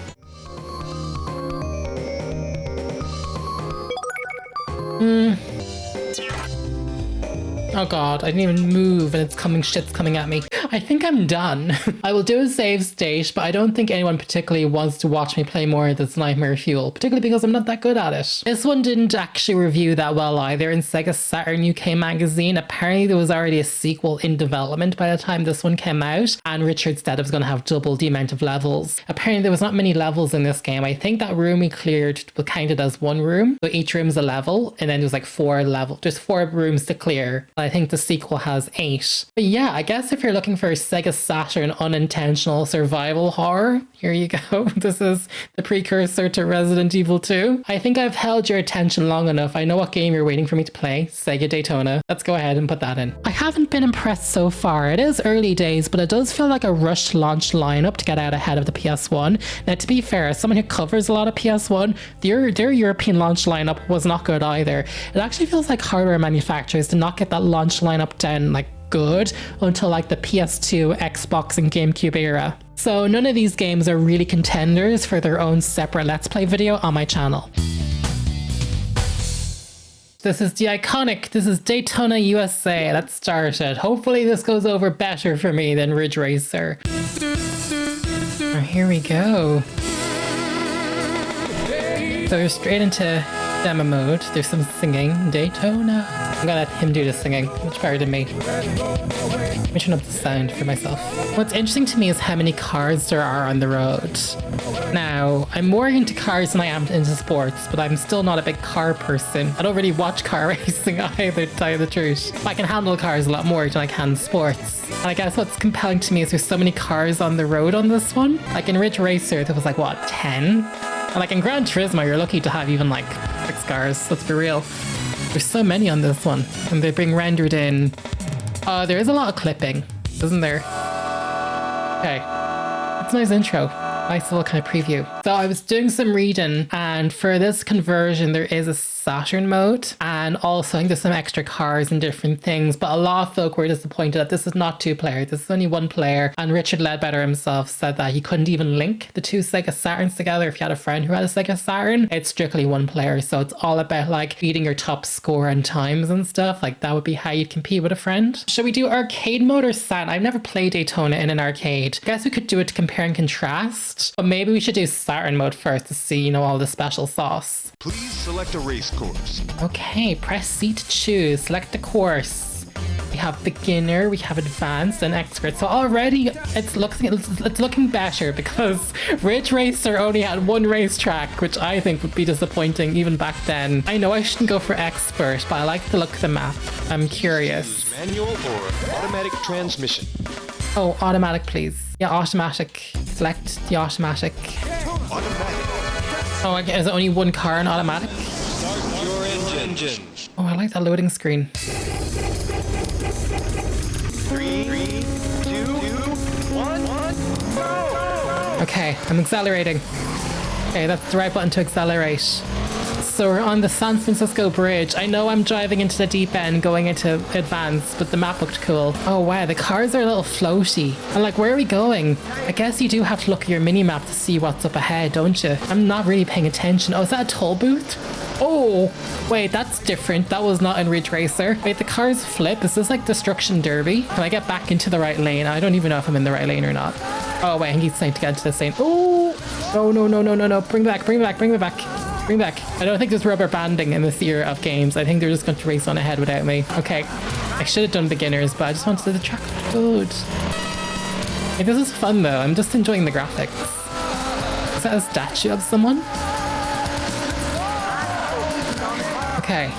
Oh god, I didn't even move and shit's coming at me. I think I'm done. I will do a save state, but I don't think anyone particularly wants to watch me play more of this Nightmare Fuel, particularly because I'm not that good at it. This one didn't actually review that well either in Sega Saturn UK magazine. Apparently there was already a sequel in development by the time this one came out, and Richard said it was going to have double the amount of levels. Apparently there was not many levels in this game. I think that room we cleared was counted as one room, so each room's a level, and then there's like 4 levels. There's 4 rooms to clear. I think the sequel has 8. But yeah, I guess if you're looking for a Sega Saturn unintentional survival horror, here you go. This is the precursor to Resident Evil 2. I think I've held your attention long enough. I know what game you're waiting for me to play. Sega Daytona. Let's go ahead and put that in. I haven't been impressed so far. It is early days, but it does feel like a rushed launch lineup to get out ahead of the PS1. Now, to be fair, as someone who covers a lot of PS1, their European launch lineup was not good either. It actually feels like hardware manufacturers did not get that launch lineup down like good until like the PS2, Xbox and GameCube era. So none of these games are really contenders for their own separate Let's Play video on my channel. This is Daytona USA. Let's start it. Hopefully this goes over better for me than Ridge Racer. Oh, here we go. So we're straight into demo mode. There's some singing. Daytona. I'm gonna let him do the singing. Much better than me. Let me turn up the sound for myself. What's interesting to me is how many cars there are on the road. Now, I'm more into cars than I am into sports, but I'm still not a big car person. I don't really watch car racing either, to tell you the truth. I can handle cars a lot more than I can sports. And I guess what's compelling to me is there's so many cars on the road on this one. Like in Ridge Racer, there was like, what, 10? And like in Gran Turismo, you're lucky to have even like 6 cars. Let's be real. There's so many on this one, and they're being rendered in. There is a lot of clipping, isn't there? Okay, that's a nice intro. Nice little kind of preview. So I was doing some reading, and for this conversion, there is a Saturn mode. And also, I think there's some extra cars and different things. But a lot of folk were disappointed that this is not 2-player. This is only 1 player. And Richard Ledbetter himself said that he couldn't even link the 2 Sega Saturns together if you had a friend who had a Sega Saturn. It's strictly 1 player. So it's all about like beating your top score and times and stuff. Like that would be how you'd compete with a friend. Should we do arcade mode or Saturn? I've never played Daytona in an arcade. I guess we could do it to compare and contrast. But maybe we should do Saturn mode first to see, you know, all the special sauce. Please select a race course. Okay, press C to choose. Select the course. We have beginner, we have advanced, and expert. So already it's looking better because Ridge Racer only had 1 racetrack, which I think would be disappointing even back then. I know I shouldn't go for expert, but I like the look of the map. I'm curious. Choose manual or automatic transmission. Oh, automatic, please. Yeah, automatic. Select the automatic. Automatic. Oh, okay, is it only 1 car in automatic? Start your engine. Oh, I like that loading screen. 3, 2, 1, go! Okay, I'm accelerating. Okay, that's the right button to accelerate. So we're on the San Francisco Bridge. I know I'm driving into the deep end, going into advanced, but the map looked cool. Oh wow, the cars are a little floaty. I'm like, where are we going? I guess you do have to look at your mini-map to see what's up ahead, don't you? I'm not really paying attention. Oh, is that a toll booth? Oh, wait, that's different. That was not in Ridge Racer. Wait, the cars flip. Is this like Destruction Derby? Can I get back into the right lane? I don't even know if I'm in the right lane or not. Oh, wait, I think he's saying to get into this lane. Oh, no. Bring me back. Bring back. I don't think there's rubber banding in this era of games. I think they're just going to race on ahead without me. Okay, I should have done beginners, but I just wanted the track good. Hey, this is fun though. I'm just enjoying the graphics. Is that a statue of someone? Okay.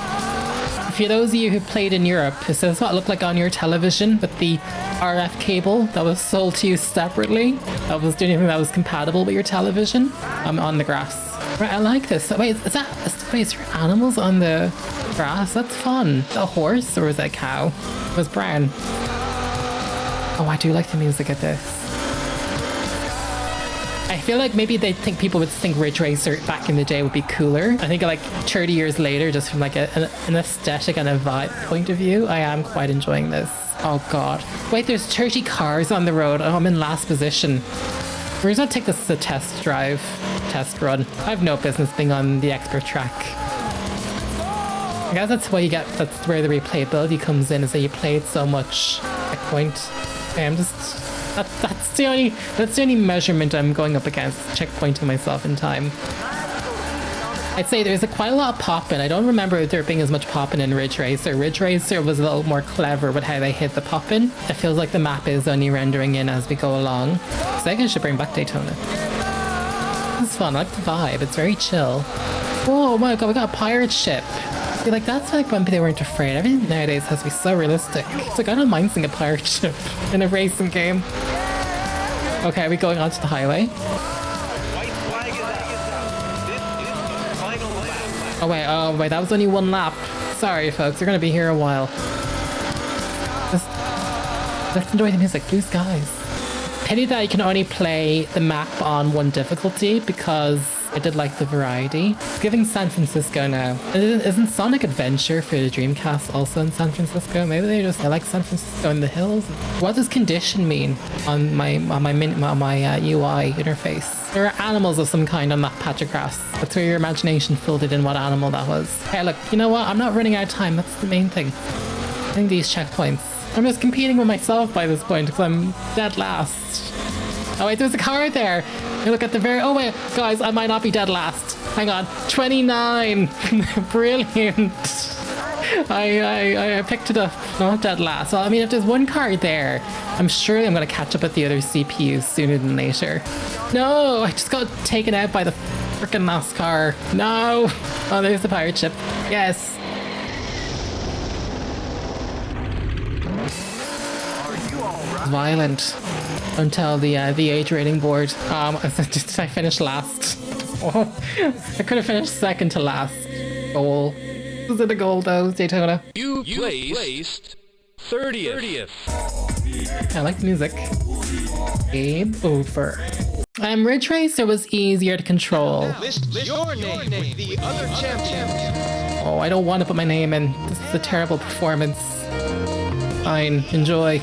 For those of you who played in Europe, this is what it looked like on your television with the RF cable that was sold to you separately. That was the only thing that was compatible with your television. I'm on the grass. Right, I like this. Wait, is there animals on the grass? That's fun. A horse or was that a cow? It was brown. Oh, I do like the music of this. I feel like maybe people would think Ridge Racer back in the day would be cooler. I think like 30 years later, just from like an aesthetic and a vibe point of view, I am quite enjoying this. Oh god. Wait, there's 30 cars on the road. Oh, I'm in last position. We're just gonna take this as a test run. I have no business being on the expert track. I guess that's why that's where the replayability comes in, is that you play it so much at point. Okay, that's the only measurement I'm going up against, checkpointing myself in time. I'd say there's quite a lot of popping. I don't remember there being as much popping in Ridge Racer. Ridge Racer was a little more clever with how they hit the popping. It feels like the map is only rendering in as we go along. Sega should bring back Daytona. This is fun. I like the vibe. It's very chill. Whoa, my god, we got a pirate ship. See, like that's like when they weren't afraid. Everything nowadays has to be so realistic. It's like I don't mind seeing a pirate ship in a racing game. Okay, are we going onto the highway? Oh wait, that was only 1 lap. Sorry folks, we're gonna be here a while. Let's enjoy the music. Blue skies. Pity that you can only play the map on 1 difficulty, because I did like the variety. It's giving San Francisco now. Isn't Sonic Adventure for the Dreamcast also in San Francisco? Maybe they like San Francisco in the hills. What does condition mean on my UI interface? There are animals of some kind on that patch of grass. That's where your imagination filled it in what animal that was. Hey, look, you know what? I'm not running out of time. That's the main thing. I think these checkpoints. I'm just competing with myself by this point because I'm dead last. Oh wait, there's a car there. You look at the very... Oh wait, guys, I might not be dead last. Hang on. 29. Brilliant. I picked it up. Not dead last. Well, I mean, if there's 1 car there, I'm sure I'm going to catch up with the other CPUs sooner than later. No, I just got taken out by the freaking last car. No. Oh, there's the pirate ship. Yes. Violent. Don't tell the age rating board. Did I finish last? Oh, I could have finished second to last. Goal. Was it a goal though, Daytona? You placed 30th. I like the music. Game over. Ridge Racer was easier to control. List your name with the other champions. Oh, I don't want to put my name in. This is a terrible performance. Fine, enjoy.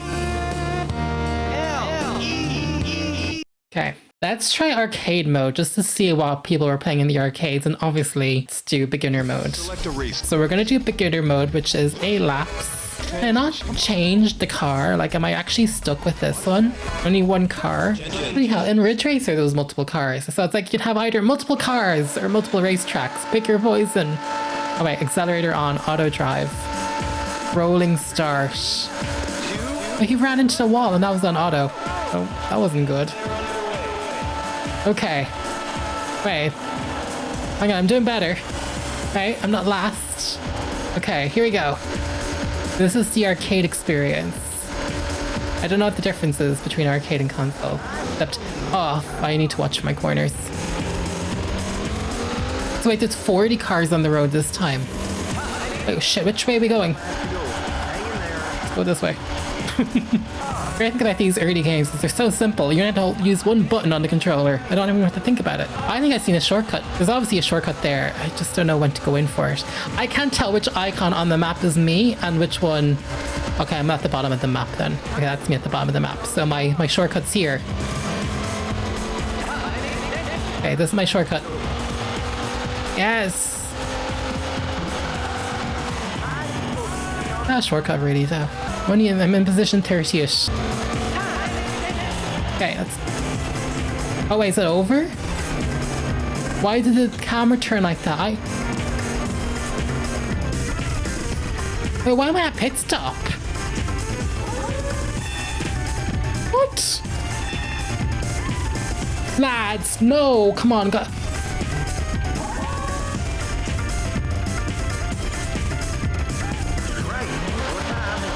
Okay, let's try arcade mode just to see what people were playing in the arcades, and obviously let's do beginner mode. Select a race. So we're gonna do beginner mode, which is 8 laps. Can I not change the car? Like, am I actually stuck with this one? Only one car? Holy hell, in Ridge Racer there was multiple cars. So it's like you'd have either multiple cars or multiple racetracks. Pick your poison. Oh wait, accelerator on, auto drive. Rolling start. Oh, he ran into the wall and that was on auto. Oh, that wasn't good. Okay. Wait. Hang on, I'm doing better. Okay, I'm not last. Okay, here we go. This is the arcade experience. I don't know what the difference is between arcade and console. Except, oh, I need to watch my corners. So wait, there's 40 cars on the road this time. Oh shit, which way are we going? Let's go this way. Great thing about these early games is they're so simple. You don't have to use one button on the controller. I don't even have to think about it. I think I've seen a shortcut. There's obviously a shortcut there. I just don't know when to go in for it. I can't tell which icon on the map is me and which one... Okay, I'm at the bottom of the map then. Okay, that's me at the bottom of the map. So my shortcut's here. Okay, this is my shortcut. Yes! That shortcut really though. I'm in position 30ish. Okay, that's... Oh wait, is it over? Why did the camera turn like that? Wait, why am I at pit stop? What? Lads, no, come on, go...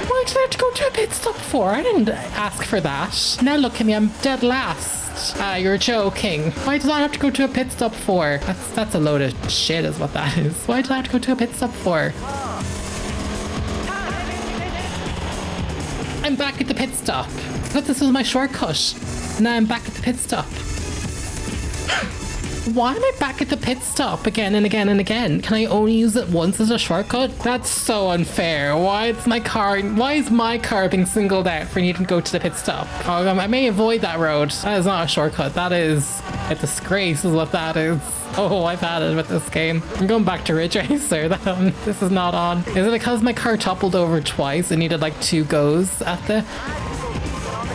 Why did I have to go to a pit stop for? I didn't ask for that. Now look at me, I'm dead last. Ah, you're joking. Why did I have to go to a pit stop for? That's a load of shit is what that is. Why did I have to go to a pit stop for? I'm back at the pit stop. I thought this was my shortcut. Now I'm back at the pit stop. Why am I back at the pit stop again and again and again? Can I only use it once as a shortcut? That's so unfair. Why is my car being singled out for needing to go to the pit stop? Oh, I may avoid that road. That is not a shortcut. That is a disgrace is what that is. Oh, I've had it with this game. I'm going back to Ridge Racer. This is not on. Is it because my car toppled over twice and needed like 2 goes at the...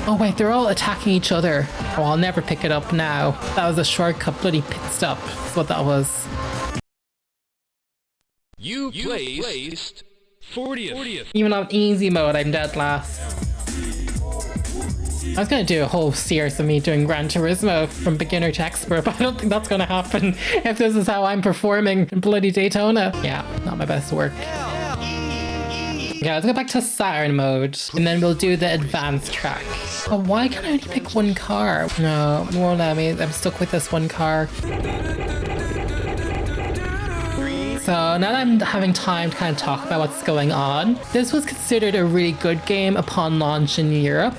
Oh wait, they're all attacking each other. Oh, I'll never pick it up now. That was a shortcut bloody pit stop. That's what that was. You placed 40th. Even on easy mode, I'm dead last. I was going to do a whole series of me doing Gran Turismo from beginner to expert, but I don't think that's going to happen if this is how I'm performing in bloody Daytona. Yeah, not my best work. Okay, let's go back to Saturn mode, and then we'll do the advanced track. Oh, why can't I only pick one car? No, it won't let me. I'm stuck with this one car. So now that I'm having time to kind of talk about what's going on, this was considered a really good game upon launch in Europe.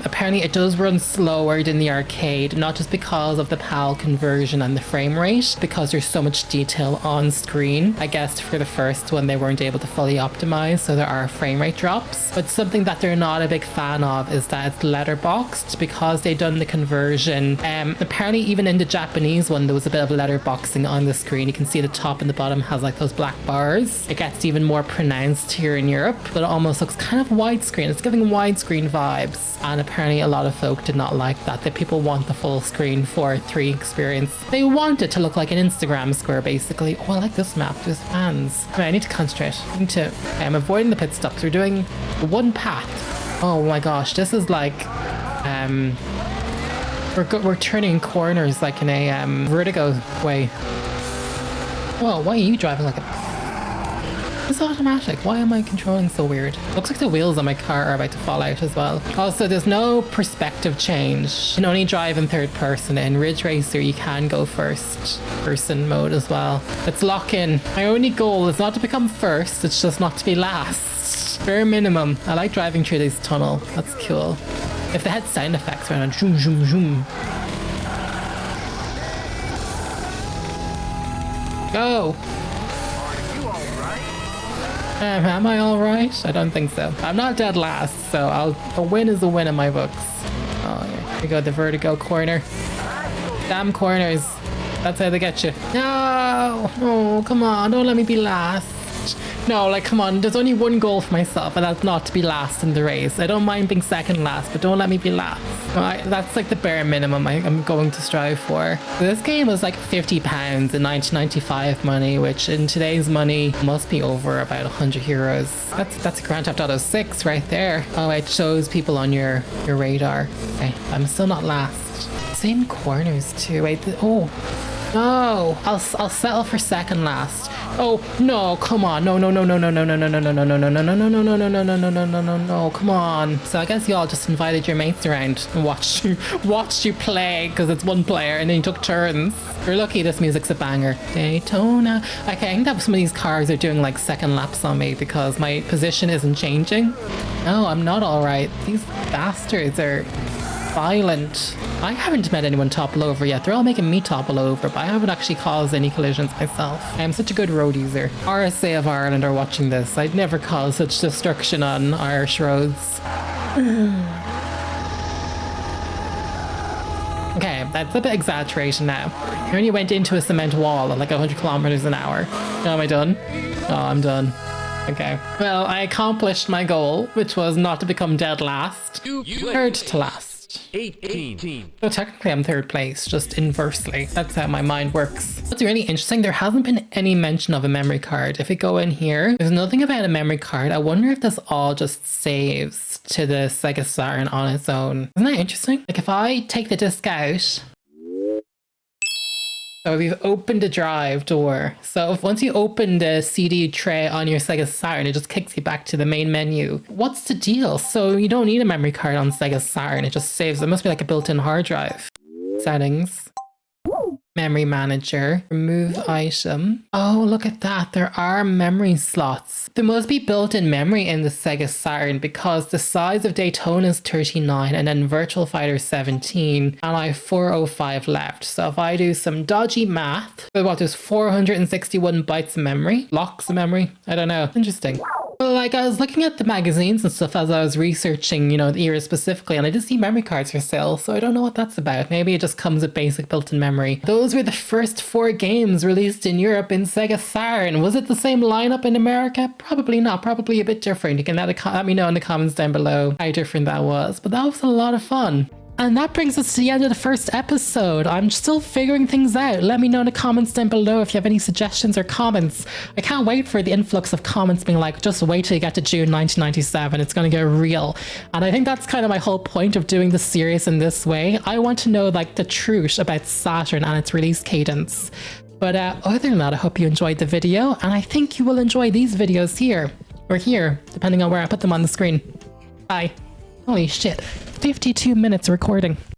Apparently it does run slower than the arcade, not just because of the PAL conversion and the frame rate, because there's so much detail on screen. I guess for the first one they weren't able to fully optimize, so there are frame rate drops. But something that they're not a big fan of is that it's letterboxed, because they done the conversion. Apparently even in the Japanese one there was a bit of letterboxing on the screen. You can see the top and the bottom has like those black bars. It gets even more pronounced here in Europe, but it almost looks kind of widescreen. It's giving widescreen vibes. And apparently a lot of folk did not like that. That people want the full screen 4:3 experience. They want it to look like an Instagram square basically. Oh, I like this map. There's fans. Okay, I need to concentrate. I'm avoiding the pit stops. We're doing one path. Oh my gosh, this is like we're turning corners like in a vertigo way. Whoa, why are you driving like a... It's automatic. Why am I controlling so weird? Looks like the wheels on my car are about to fall out as well. Also, there's no perspective change. You can only drive in third person. In Ridge Racer, you can go first person mode as well. Let's lock in. My only goal is not to become first, it's just not to be last. Bare minimum. I like driving through this tunnel. That's cool. If they had sound effects around, zoom, zoom, zoom. Go! Am I all right? I don't think so. I'm not dead last, so a win is a win in my books. Oh, yeah. Here we go, the vertigo corner. Damn corners. That's how they get you. No! Oh, come on. Don't let me be last. No, like, come on. There's only one goal for myself, and that's not to be last in the race. I don't mind being second last, but don't let me be last. That's like the bare minimum I'm going to strive for. This game was like £50 in 1995 money, which in today's money must be over about 100 euros. That's a Grand Theft Auto 6 right there. Oh, it shows people on your radar. Okay, I'm still not last. Same corners too. Wait, oh. No, I'll settle for second last. Oh no, come on. No, come on. So I guess y'all just invited your mates around and watched you play because it's one player and then you took turns. You're lucky this music's a banger. Daytona. Okay, I think that some of these cars are doing like second laps on me because my position isn't changing. No, I'm not all right. These bastards are violent. I haven't met anyone topple over yet. They're all making me topple over, but I haven't actually caused any collisions myself. I am such a good road user. RSA of Ireland are watching this. I'd never cause such destruction on Irish roads. Okay, that's a bit exaggerated now. I only went into a cement wall at like 100 kilometers an hour. Oh, am I done? Oh, I'm done. Okay. Well, I accomplished my goal, which was not to become dead last. Third to last. 18. So technically I'm third place, just inversely. That's how my mind works. What's really interesting, there hasn't been any mention of a memory card. If we go in here, there's nothing about a memory card. I wonder if this all just saves to the Sega Saturn on its own. Isn't that interesting? Like if I take the disc out, so we've opened the drive door. So if once you open the CD tray on your Sega Saturn, it just kicks you back to the main menu. What's the deal? So you don't need a memory card on Sega Saturn. It just saves. It must be like a built-in hard drive. Settings. Memory manager. Remove item. Oh, look at that. There are memory slots. There must be built-in memory in the Sega Saturn because the size of Daytona is 39 and then Virtua Fighter 17 and I have 405 left. So if I do some dodgy math, there's 461 bytes of memory? Blocks of memory? I don't know. Interesting. Well, like I was looking at the magazines and stuff as I was researching, the era specifically, and I did see memory cards for sale, so I don't know what that's about. Maybe it just comes with basic built-in memory. Those were the first 4 games released in Europe in Sega Saturn. Was it the same lineup in America? Probably not. Probably a bit different. You can let me know in the comments down below how different that was, but that was a lot of fun. And that brings us to the end of the first episode. I'm still figuring things out. Let me know in the comments down below if you have any suggestions or comments. I can't wait for the influx of comments being like, just wait till you get to June 1997. It's going to get real. And I think that's kind of my whole point of doing the series in this way. I want to know like the truth about Saturn and its release cadence. But other than that, I hope you enjoyed the video. And I think you will enjoy these videos here. Or here, depending on where I put them on the screen. Bye. Holy shit. 52 minutes recording.